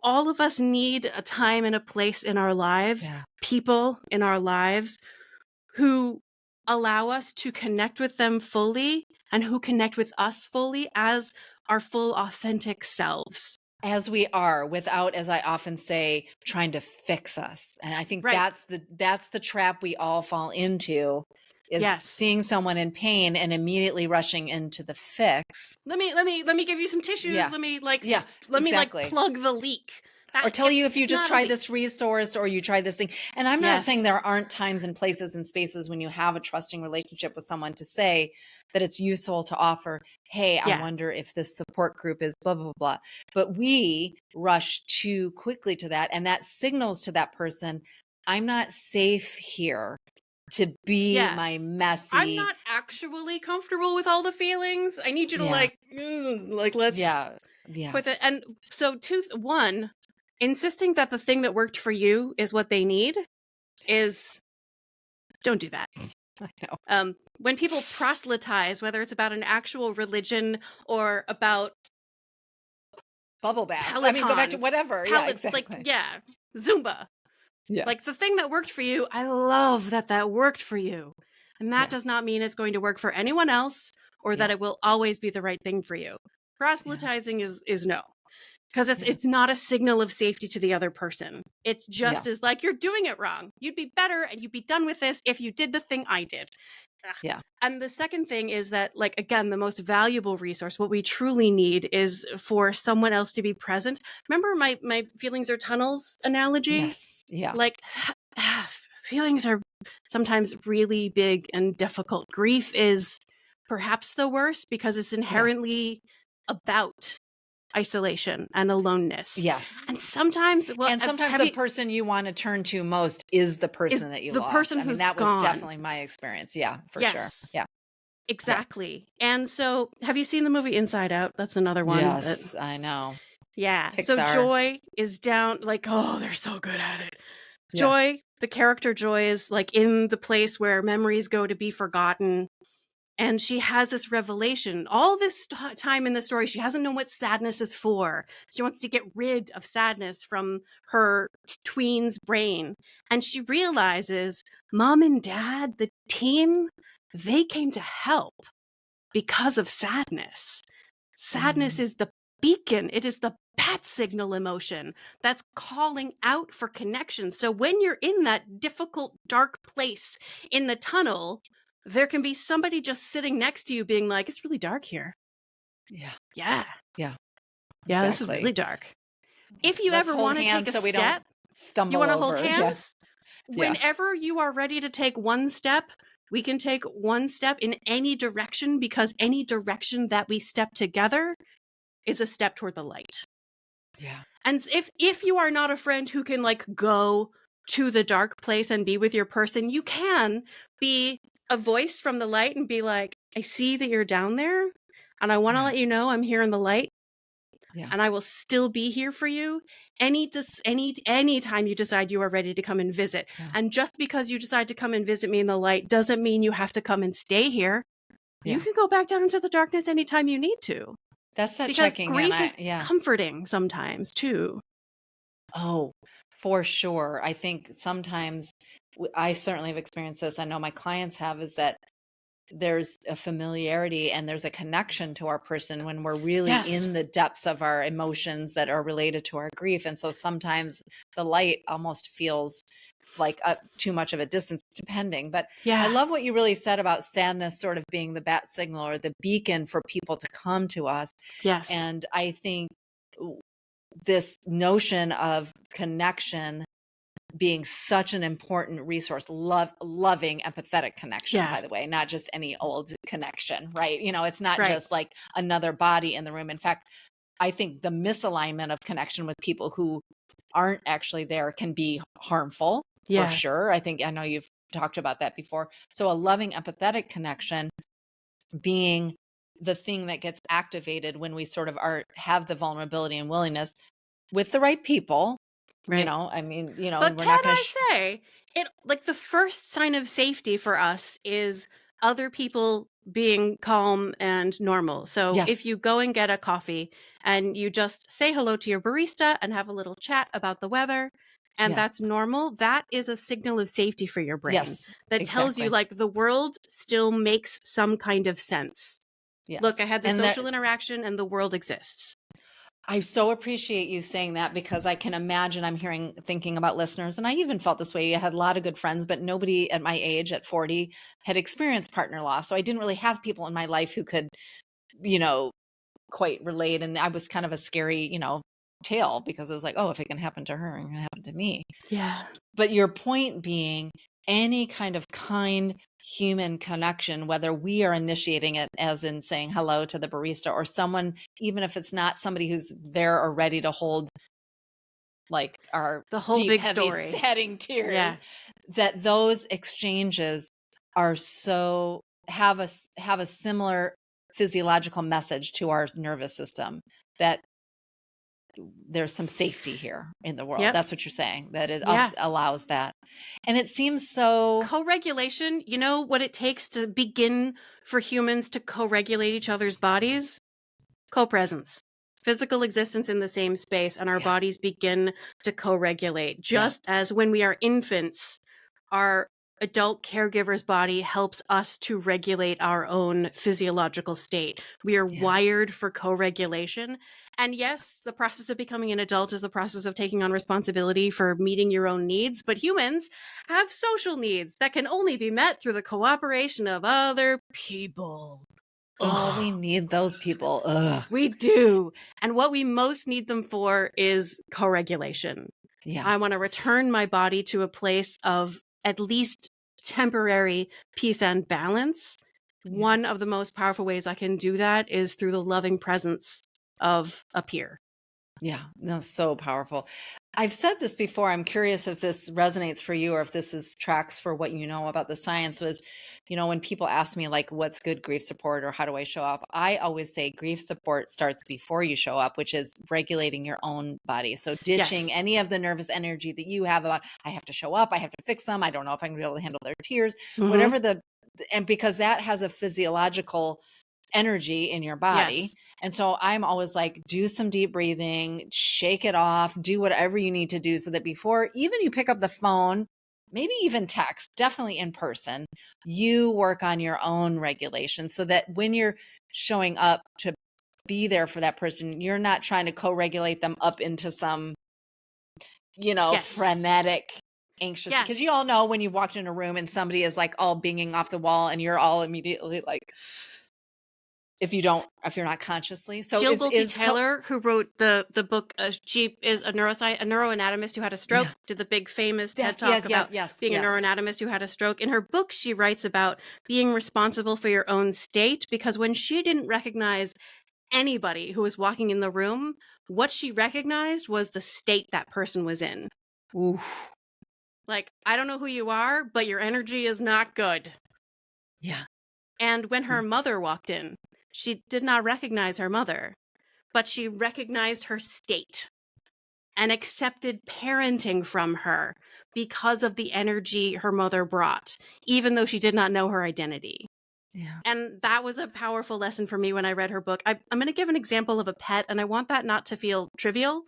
Speaker 2: all of us need a time and a place in our lives, people in our lives who allow us to connect with them fully and who connect with us fully as our full authentic selves.
Speaker 1: As we are, without, as I often say, trying to fix us. And I think
Speaker 2: Right.
Speaker 1: that's the trap we all fall into, is
Speaker 2: Yes.
Speaker 1: seeing someone in pain and immediately rushing into the fix.
Speaker 2: Let me give you some tissues.
Speaker 1: Yeah.
Speaker 2: Let me
Speaker 1: Yeah,
Speaker 2: let me
Speaker 1: exactly.
Speaker 2: plug the leak.
Speaker 1: Or tell you if you
Speaker 2: It's
Speaker 1: just
Speaker 2: not a
Speaker 1: try
Speaker 2: leak.
Speaker 1: this resource or you try this thing. And I'm not
Speaker 2: Yes.
Speaker 1: saying there aren't times and places and spaces when you have a trusting relationship with someone to say that it's useful to offer, hey, I
Speaker 2: Yeah.
Speaker 1: wonder if this support group is blah, blah, blah. But we rush too quickly to that. And that signals to that person, I'm not safe here to be
Speaker 2: Yeah.
Speaker 1: my messy.
Speaker 2: I'm not actually comfortable with all the feelings. I need you to let's put it. And so one, insisting that the thing that worked for you is what they need is, don't do that.
Speaker 1: I know.
Speaker 2: When people proselytize, whether it's about an actual religion or about
Speaker 1: Bubble baths.
Speaker 2: Peloton,
Speaker 1: I mean, go back to whatever. Yeah, exactly.
Speaker 2: Zumba.
Speaker 1: Yeah.
Speaker 2: Like the thing that worked for you, I love that worked for you. And that does not mean it's going to work for anyone else or that it will always be the right thing for you. Proselytizing is no. Because it's not a signal of safety to the other person. It just is like, you're doing it wrong. You'd be better and you'd be done with this if you did the thing I did.
Speaker 1: Yeah.
Speaker 2: And the second thing is that, like, again, the most valuable resource, what we truly need is for someone else to be present. Remember my feelings are tunnels analogy?
Speaker 1: Yes. Yeah.
Speaker 2: Like, feelings are sometimes really big and difficult. Grief is perhaps the worst because it's inherently about isolation and aloneness.
Speaker 1: Yes.
Speaker 2: And sometimes
Speaker 1: the person you want to turn to most is the person that you lost.
Speaker 2: Person
Speaker 1: I mean,
Speaker 2: who's
Speaker 1: that was
Speaker 2: gone.
Speaker 1: definitely my experience. Yeah, for sure. Yeah.
Speaker 2: Exactly. Yeah. And so, have you seen the movie Inside Out? That's another one.
Speaker 1: Yes, I know.
Speaker 2: Yeah.
Speaker 1: Pixar.
Speaker 2: So Joy is down, like, oh, they're so good at it. Joy, the character Joy, is like in the place where memories go to be forgotten. And she has this revelation. All this time in the story, she hasn't known what sadness is for. She wants to get rid of sadness from her tween's brain. And she realizes mom and dad, the team, they came to help because of sadness. Sadness is the beacon. It is the bat signal emotion that's calling out for connection. So when you're in that difficult, dark place in the tunnel, there can be somebody just sitting next to you being like, it's really dark here.
Speaker 1: Yeah.
Speaker 2: Yeah.
Speaker 1: Yeah.
Speaker 2: Yeah, this is really dark. If you ever want to take a
Speaker 1: so we
Speaker 2: step,
Speaker 1: don't stumble
Speaker 2: you want to
Speaker 1: over.
Speaker 2: hold hands?
Speaker 1: Yeah.
Speaker 2: Whenever you are ready to take one step, we can take one step in any direction, because any direction that we step together is a step toward the light.
Speaker 1: Yeah.
Speaker 2: And if you are not a friend who can like go to the dark place and be with your person, you can be a voice from the light and be like, I see that you're down there and I want to let you know I'm here in the light.
Speaker 1: Yeah.
Speaker 2: And I will still be here for you any time you decide you are ready to come and visit. Yeah. And just because you decide to come and visit me in the light doesn't mean you have to come and stay here. Yeah. You can go back down into the darkness anytime you need to.
Speaker 1: That's that
Speaker 2: because
Speaker 1: checking
Speaker 2: grief
Speaker 1: in.
Speaker 2: is comforting sometimes too.
Speaker 1: Oh, for sure. I think sometimes I certainly have experienced this. I know my clients have, is that there's a familiarity and there's a connection to our person when we're really in the depths of our emotions that are related to our grief. And so sometimes the light almost feels like too much of a distance, depending. But I love what you really said about sadness sort of being the bat signal or the beacon for people to come to us.
Speaker 2: Yes.
Speaker 1: And I think this notion of connection being such an important resource, loving, empathetic connection, by the way, not just any old connection, right? You know, it's not just like another body in the room. In fact, I think the misalignment of connection with people who aren't actually there can be harmful, for sure. I know you've talked about that before. So a loving, empathetic connection being the thing that gets activated when we sort of have the vulnerability and willingness with the right people. Right. You know, I mean, you know,
Speaker 2: but
Speaker 1: we're
Speaker 2: can
Speaker 1: not going to
Speaker 2: say it, like the first sign of safety for us is other people being calm and normal. So if you go and get a coffee and you just say hello to your barista and have a little chat about the weather, and that's normal, that is a signal of safety for your brain that tells you like the world still makes some kind of sense. Look, I
Speaker 1: Yes.
Speaker 2: had the
Speaker 1: And that
Speaker 2: social interaction and the world exists.
Speaker 1: I so appreciate you saying that because I can imagine thinking about listeners. And I even felt this way. You had a lot of good friends, but nobody at my age at 40 had experienced partner loss. So I didn't really have people in my life who could, you know, quite relate. And I was kind of a scary, tale because it was like, oh, if it can happen to her, it can happen to me.
Speaker 2: Yeah.
Speaker 1: But your point being, any kind of kind human connection, whether we are initiating it as in saying hello to the barista or someone, even if it's not somebody who's there or ready to hold like our
Speaker 2: The whole
Speaker 1: deep,
Speaker 2: big
Speaker 1: heavy,
Speaker 2: story.
Speaker 1: setting tears,
Speaker 2: Yeah.
Speaker 1: that those exchanges are so have a similar physiological message to our nervous system that there's some safety here in the world.
Speaker 2: Yep.
Speaker 1: That's what you're saying, that it
Speaker 2: Yeah.
Speaker 1: allows that. And it seems so
Speaker 2: Co-regulation, you know what it takes to begin for humans to co-regulate each other's bodies? Co-presence. Physical existence in the same space, and our
Speaker 1: Yeah.
Speaker 2: bodies begin to co-regulate. Just as when we are infants, our adult caregiver's body helps us to regulate our own physiological state. We are wired for co-regulation. And yes, the process of becoming an adult is the process of taking on responsibility for meeting your own needs, but humans have social needs that can only be met through the cooperation of other people.
Speaker 1: Oh, we need those people. Ugh.
Speaker 2: We do. And what we most need them for is co-regulation.
Speaker 1: Yeah.
Speaker 2: I want to return my body to a place of at least temporary peace and balance.
Speaker 1: Yeah.
Speaker 2: One of the most powerful ways I can do that is through the loving presence of a peer.
Speaker 1: Yeah. No, so powerful. I've said this before. I'm curious if this resonates for you or if this is tracks for what you know about the science was, when people ask me like, what's good grief support or how do I show up? I always say grief support starts before you show up, which is regulating your own body. So ditching any of the nervous energy that you have about, I have to show up, I have to fix them, I don't know if I'm going to be able to handle their tears, whatever and because that has a physiological energy in your body.
Speaker 2: Yes.
Speaker 1: And so I'm always like, do some deep breathing, shake it off, do whatever you need to do so that before even you pick up the phone, maybe even text, definitely in person, you work on your own regulation so that when you're showing up to be there for that person, you're not trying to co-regulate them up into some, frenetic, anxious, because you all know when you walked in a room and somebody is like all binging off the wall and you're all immediately like, if you're not consciously. So
Speaker 2: Jill Bolte Taylor, who wrote the book, she is a neuroanatomist who had a stroke, did the big famous TED Talk about being a neuroanatomist who had a stroke. In her book, she writes about being responsible for your own state, because when she didn't recognize anybody who was walking in the room, what she recognized was the state that person was in.
Speaker 1: Oof.
Speaker 2: Like, I don't know who you are, but your energy is not good.
Speaker 1: Yeah.
Speaker 2: And when her mother walked in, she did not recognize her mother, but she recognized her state and accepted parenting from her because of the energy her mother brought, even though she did not know her identity.
Speaker 1: Yeah.
Speaker 2: And that was a powerful lesson for me when I read her book. I'm going to give an example of a pet, and I want that not to feel trivial.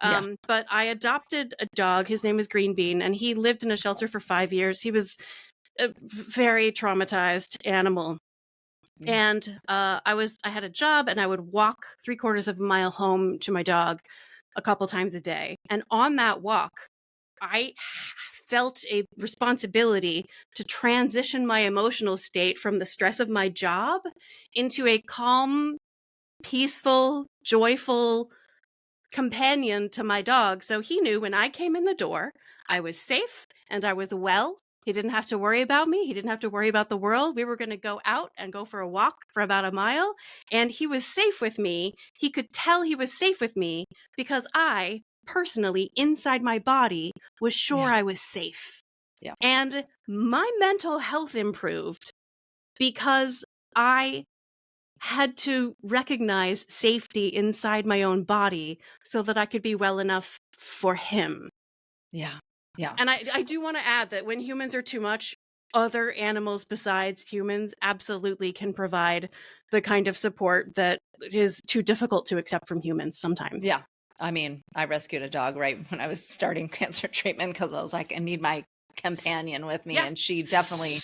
Speaker 2: But I adopted a dog. His name is Green Bean, and he lived in a shelter for 5 years. He was a very traumatized animal. And I had a job, and I would walk 3/4 of a mile home to my dog a couple times a day. And on that walk, I felt a responsibility to transition my emotional state from the stress of my job into a calm, peaceful, joyful companion to my dog. So he knew when I came in the door, I was safe and I was well. He didn't have to worry about me. He didn't have to worry about the world. We were going to go out and go for a walk for about a mile, and he was safe with me. He could tell he was safe with me because I, personally, inside my body, was sure I was safe.
Speaker 1: Yeah.
Speaker 2: And my mental health improved because I had to recognize safety inside my own body so that I could be well enough for him.
Speaker 1: Yeah. Yeah.
Speaker 2: And I do want to add that when humans are too much, other animals besides humans absolutely can provide the kind of support that is too difficult to accept from humans sometimes.
Speaker 1: Yeah. I mean, I rescued a dog right when I was starting cancer treatment because I was like, I need my companion with me. And she definitely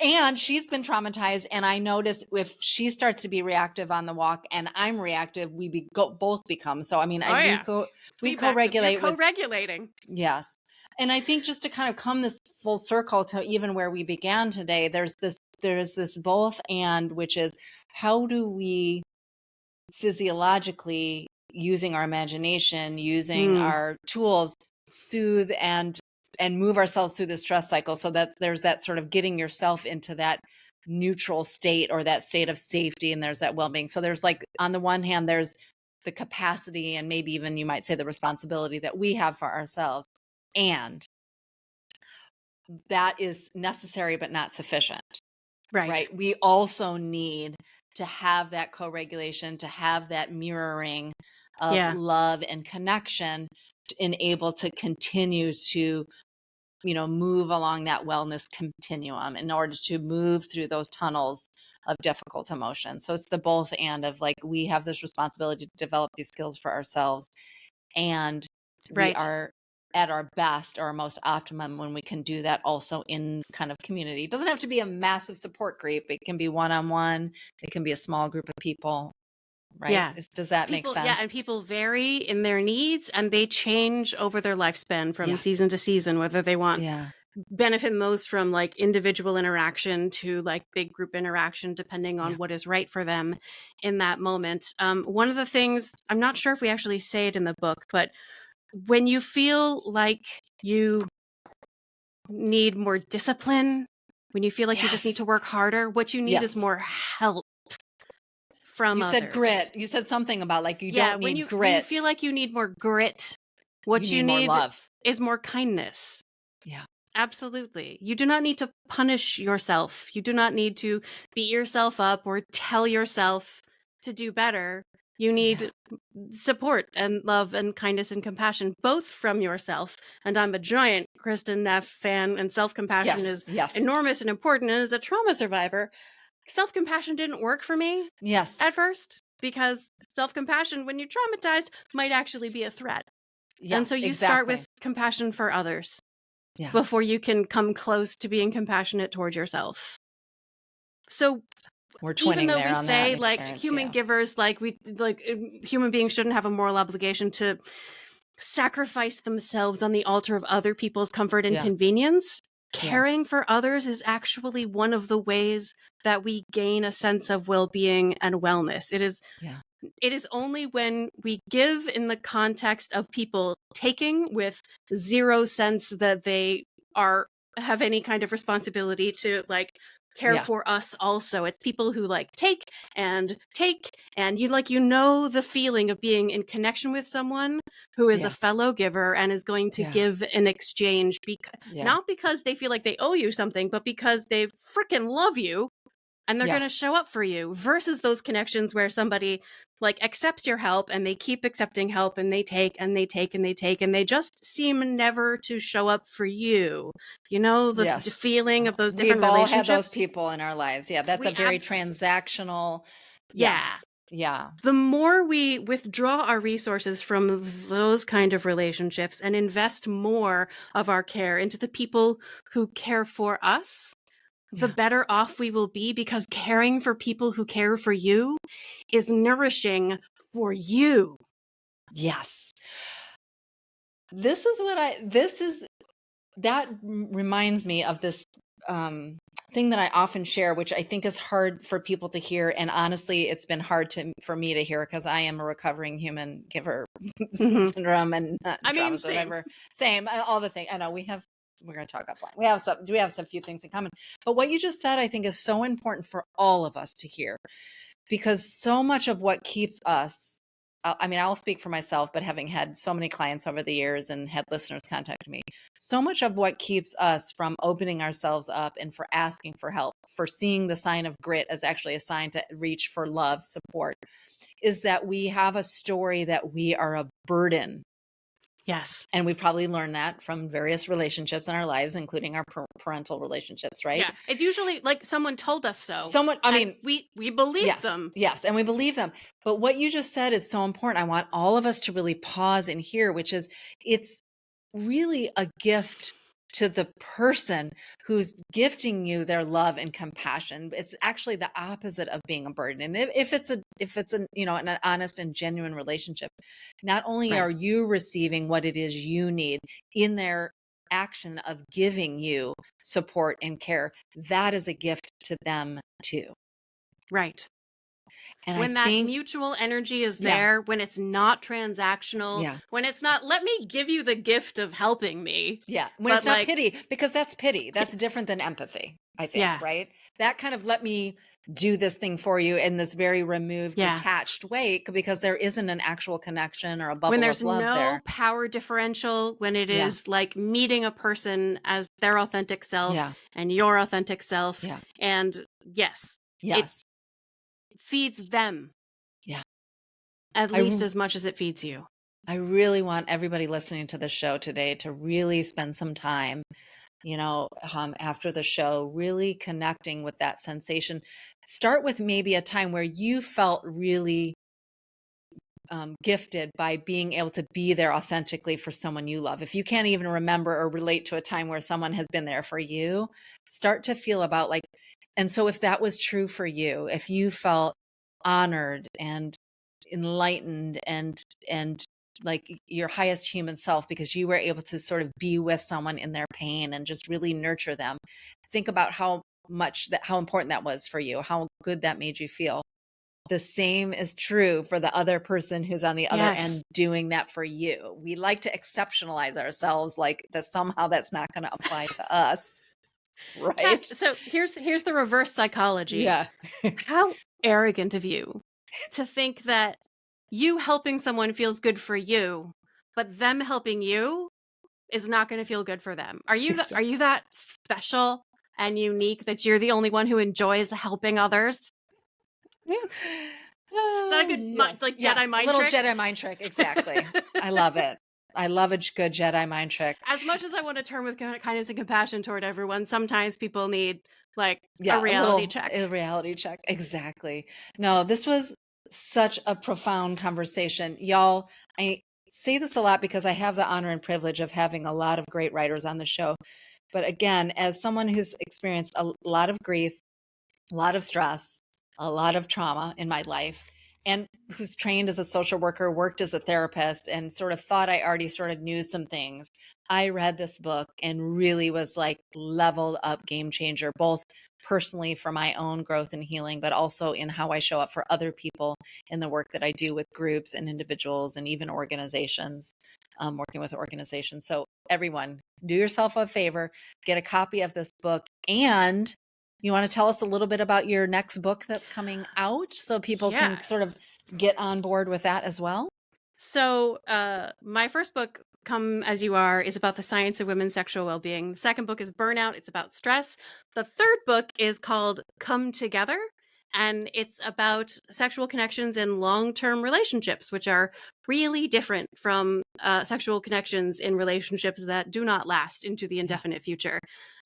Speaker 1: And she's been traumatized. And I notice if she starts to be reactive on the walk and I'm reactive, both become. So, I mean,
Speaker 2: Oh yeah.
Speaker 1: we
Speaker 2: Feedback loop. You're
Speaker 1: co-regulate with,
Speaker 2: co-regulating.
Speaker 1: yes. And I think just to kind of come this full circle to even where we began today, there's this both and, which is how do we physiologically, using our imagination, using our tools, soothe and move ourselves through the stress cycle. So there's that sort of getting yourself into that neutral state or that state of safety, and there's that well-being. So there's like, on the one hand, there's the capacity and maybe even you might say the responsibility that we have for ourselves. And that is necessary but not sufficient. Right. We also need to have that co-regulation, to have that mirroring of love and connection, and able to continue to, move along that wellness continuum in order to move through those tunnels of difficult emotions. So it's the both and of like, we have this responsibility to develop these skills for ourselves, and we are at our best or our most optimum when we can do that also in kind of community. It doesn't have to be a massive support group. It can be one-on-one. It can be a small group of people, right?
Speaker 2: Yeah.
Speaker 1: Does that make sense?
Speaker 2: Yeah, and people vary in their needs and they change over their lifespan from season to season, whether they want benefit most from like individual interaction to like big group interaction, depending on what is right for them in that moment. One of the things, I'm not sure if we actually say it in the book, but when you feel like you need more discipline, when you feel like you just need to work harder, what you need is more help from others.
Speaker 1: You said grit. You said something about like you don't need grit.
Speaker 2: When you feel like you need more grit, what you need
Speaker 1: more love.
Speaker 2: Is more kindness.
Speaker 1: Yeah.
Speaker 2: Absolutely. You do not need to punish yourself. You do not need to beat yourself up or tell yourself to do better. You need support and love and kindness and compassion, both from yourself. And I'm a giant Kristen Neff fan, and self-compassion is enormous and important. And as a trauma survivor, self-compassion didn't work for me at first, because self-compassion, when you're traumatized, might actually be a threat. And so you start with compassion for others before you can come close to being compassionate towards yourself. So
Speaker 1: we're twinning, even though we say
Speaker 2: like human givers, human beings shouldn't have a moral obligation to sacrifice themselves on the altar of other people's comfort and convenience, caring for others is actually one of the ways that we gain a sense of well-being and wellness. It is only when we give in the context of people taking with zero sense that they have any kind of responsibility to like care for us also. It's people who like take and you the feeling of being in connection with someone who is a fellow giver and is going to give in exchange, not because they feel like they owe you something, but because they freaking love you and they're going to show up for you, versus those connections where somebody like accepts your help and they keep accepting help and they take and they take and they take and they just seem never to show up for you. The feeling of those different relationships. We've all had
Speaker 1: those people in our lives. Yeah, that's a very transactional. Yes. Yeah.
Speaker 2: The more we withdraw our resources from those kind of relationships and invest more of our care into the people who care for us, the better off we will be, because caring for people who care for you is nourishing for you.
Speaker 1: Yes. That reminds me of this thing that I often share, which I think is hard for people to hear. And honestly, it's been hard for me to hear because I am a recovering human giver syndrome and trauma survivor. Same, all the things. I know we're going to talk offline. We have some few things in common. But what you just said, I think, is so important for all of us to hear, because so much of what keeps us, I mean, I'll speak for myself, but having had so many clients over the years and had listeners contact me, so much of what keeps us from opening ourselves up and for asking for help, for seeing the sign of grit as actually a sign to reach for love, support, is that we have a story that we are a burden.
Speaker 2: Yes.
Speaker 1: And we've probably learned that from various relationships in our lives, including our parental relationships, right?
Speaker 2: Yeah. It's usually like someone told us so. We believe them.
Speaker 1: Yes. And we believe them. But what you just said is so important. I want all of us to really pause and hear, which is, it's really a gift to the person who's gifting you their love and compassion. It's actually the opposite of being a burden. And if it's a you know, an honest and genuine relationship, not only
Speaker 2: Right.
Speaker 1: are you receiving what it is you need in their action of giving you support and care, that is a gift to them too.
Speaker 2: Right.
Speaker 1: And I
Speaker 2: When that
Speaker 1: think,
Speaker 2: mutual energy is
Speaker 1: yeah,
Speaker 2: there, when it's not transactional,
Speaker 1: yeah.
Speaker 2: when it's not, let me give you the gift of helping me,
Speaker 1: Yeah, when
Speaker 2: but
Speaker 1: it's not
Speaker 2: like,
Speaker 1: pity, because that's pity. That's different than empathy, I think,
Speaker 2: yeah,
Speaker 1: right? That kind of let me do this thing for you in this very removed,
Speaker 2: yeah.
Speaker 1: detached way, because there isn't an actual connection or a
Speaker 2: When
Speaker 1: bubble
Speaker 2: there's
Speaker 1: of love
Speaker 2: no
Speaker 1: there.
Speaker 2: power differential, when it
Speaker 1: Yeah,
Speaker 2: is like meeting a person as their authentic self
Speaker 1: yeah,
Speaker 2: and your authentic self.
Speaker 1: yeah,
Speaker 2: And yes, it
Speaker 1: yes,
Speaker 2: feeds them
Speaker 1: yeah.
Speaker 2: at
Speaker 1: I
Speaker 2: least as much as it feeds you.
Speaker 1: I really want everybody listening to the show today to really spend some time, you know, after the show, really connecting with that sensation. Start with maybe a time where you felt really gifted by being able to be there authentically for someone you love. If you can't even remember or relate to a time where someone has been there for you, start to feel about like, and so if that was true for you, if you felt honored and enlightened and like your highest human self because you were able to sort of be with someone in their pain and just really nurture them, think about how important that was for you, how good that made you feel. The same is true for the other person who's on the other
Speaker 2: Yes.
Speaker 1: end doing that for you. We like to exceptionalize ourselves like that somehow that's not going to apply to us, right?
Speaker 2: So here's the reverse psychology.
Speaker 1: Yeah.
Speaker 2: How arrogant of you to think that you helping someone feels good for you, but them helping you is not going to feel good for them. Are you that special and unique that you're the only one who enjoys helping others? Is that a good
Speaker 1: Yes.
Speaker 2: like Jedi
Speaker 1: Yes. A
Speaker 2: mind
Speaker 1: little
Speaker 2: trick?
Speaker 1: Jedi mind trick. Exactly. I love it. I love a good Jedi mind trick.
Speaker 2: As much as I want to turn with kindness and compassion toward everyone, sometimes people need like a
Speaker 1: Yeah,
Speaker 2: reality check.
Speaker 1: a reality check. Exactly. No, this was such a profound conversation. Y'all, I say this a lot because I have the honor and privilege of having a lot of great writers on the show. But again, as someone who's experienced a lot of grief, a lot of stress, a lot of trauma in my life, and who's trained as a social worker, worked as a therapist, and sort of thought I already sort of knew some things. I read this book and really was like leveled up game changer, both personally for my own growth and healing, but also in how I show up for other people in the work that I do with groups and individuals and even organizations, working with organizations. So everyone, do yourself a favor, get a copy of this book. And you want to tell us a little bit about your next book that's coming out so people can sort of
Speaker 2: Yes.
Speaker 1: get on board with that as well?
Speaker 2: So, my first book, Come As You Are, is about the science of women's sexual well-being. The second book is Burnout. It's about stress. The third book is called Come Together, and it's about sexual connections in long-term relationships, which are really different from sexual connections in relationships that do not last into the indefinite future.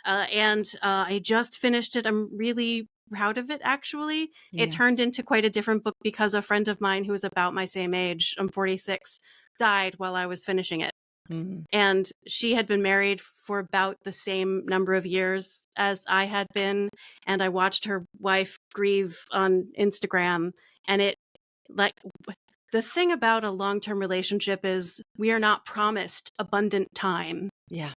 Speaker 2: And I just finished it. I'm really proud of it, actually. It
Speaker 1: Yeah.
Speaker 2: turned into quite a different book because a friend of mine who was about my same age, I'm 46, died while I was finishing it.
Speaker 1: Mhm.
Speaker 2: And she had been married for about the same number of years as I had been. And I watched her wife grieve on Instagram. And it, like, the thing about a long term relationship is we are not promised abundant time.
Speaker 1: Yeah.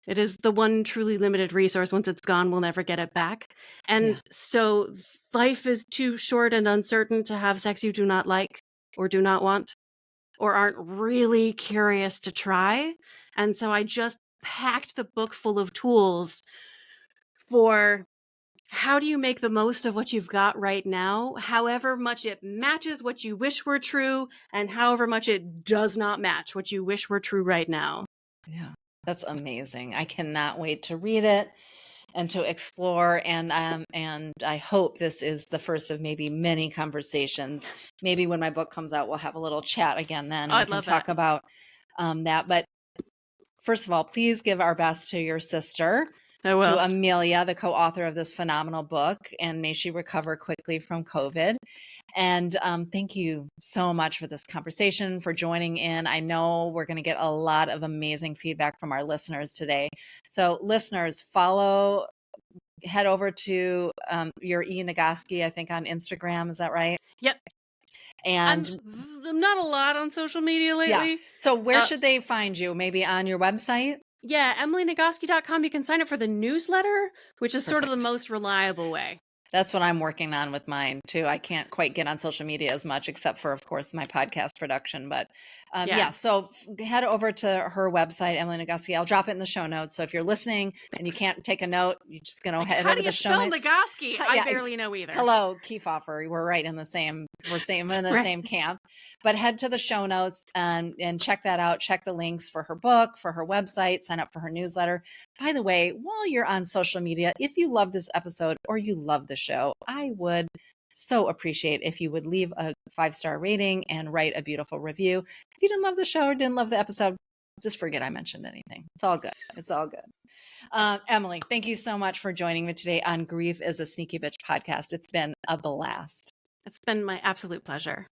Speaker 2: It is the one truly limited resource. Once it's gone, we'll never get it back. And
Speaker 1: Yeah.
Speaker 2: so life is too short and uncertain to have sex you do not like or do not want or aren't really curious to try. And so I just packed the book full of tools for how do you make the most of what you've got right now, however much it matches what you wish were true, and however much it does not match what you wish were true right now.
Speaker 1: Yeah. That's amazing. I cannot wait to read it and to explore. And I hope this is the first of maybe many conversations. Maybe when my book comes out, we'll have a little chat again then
Speaker 2: Oh,
Speaker 1: and we
Speaker 2: I'd
Speaker 1: can
Speaker 2: love that.
Speaker 1: talk about that. But first of all, please give our best to your sister.
Speaker 2: I
Speaker 1: to
Speaker 2: will.
Speaker 1: Amelia, the co-author of this phenomenal book, and may she recover quickly from COVID. And thank you so much for this conversation, for joining in. I know we're going to get a lot of amazing feedback from our listeners today. So listeners, head over to your Nagoski, I think on Instagram. Is that right?
Speaker 2: Yep.
Speaker 1: And
Speaker 2: I'm not a lot on social media lately.
Speaker 1: yeah. So where should they find you? Maybe on your website?
Speaker 2: Yeah, EmilyNagoski.com. You can sign up for the newsletter, which is sort of the
Speaker 1: Perfect.
Speaker 2: most reliable way.
Speaker 1: That's what I'm working on with mine too. I can't quite get on social media as much, except for, of course, my podcast production. But yeah, so head over to her website, Emily Nagoski. I'll drop it in the show notes. So if you're listening and you can't take a note, you're just going to head over to the show notes.
Speaker 2: How do you spell Nagoski? I barely know either.
Speaker 1: Hello, Keefauver. We're right in the same. We're in the same camp. But head to the show notes and check that out. Check the links for her book, for her website. Sign up for her newsletter. By the way, while you're on social media, if you love this episode or you love the show, I would so appreciate if you would leave a 5-star rating and write a beautiful review. If you didn't love the show or didn't love the episode, just forget I mentioned anything. It's all good. It's all good. Emily, thank you so much for joining me today on Grief is a Sneaky Bitch podcast. It's been a blast.
Speaker 2: It's been my absolute pleasure.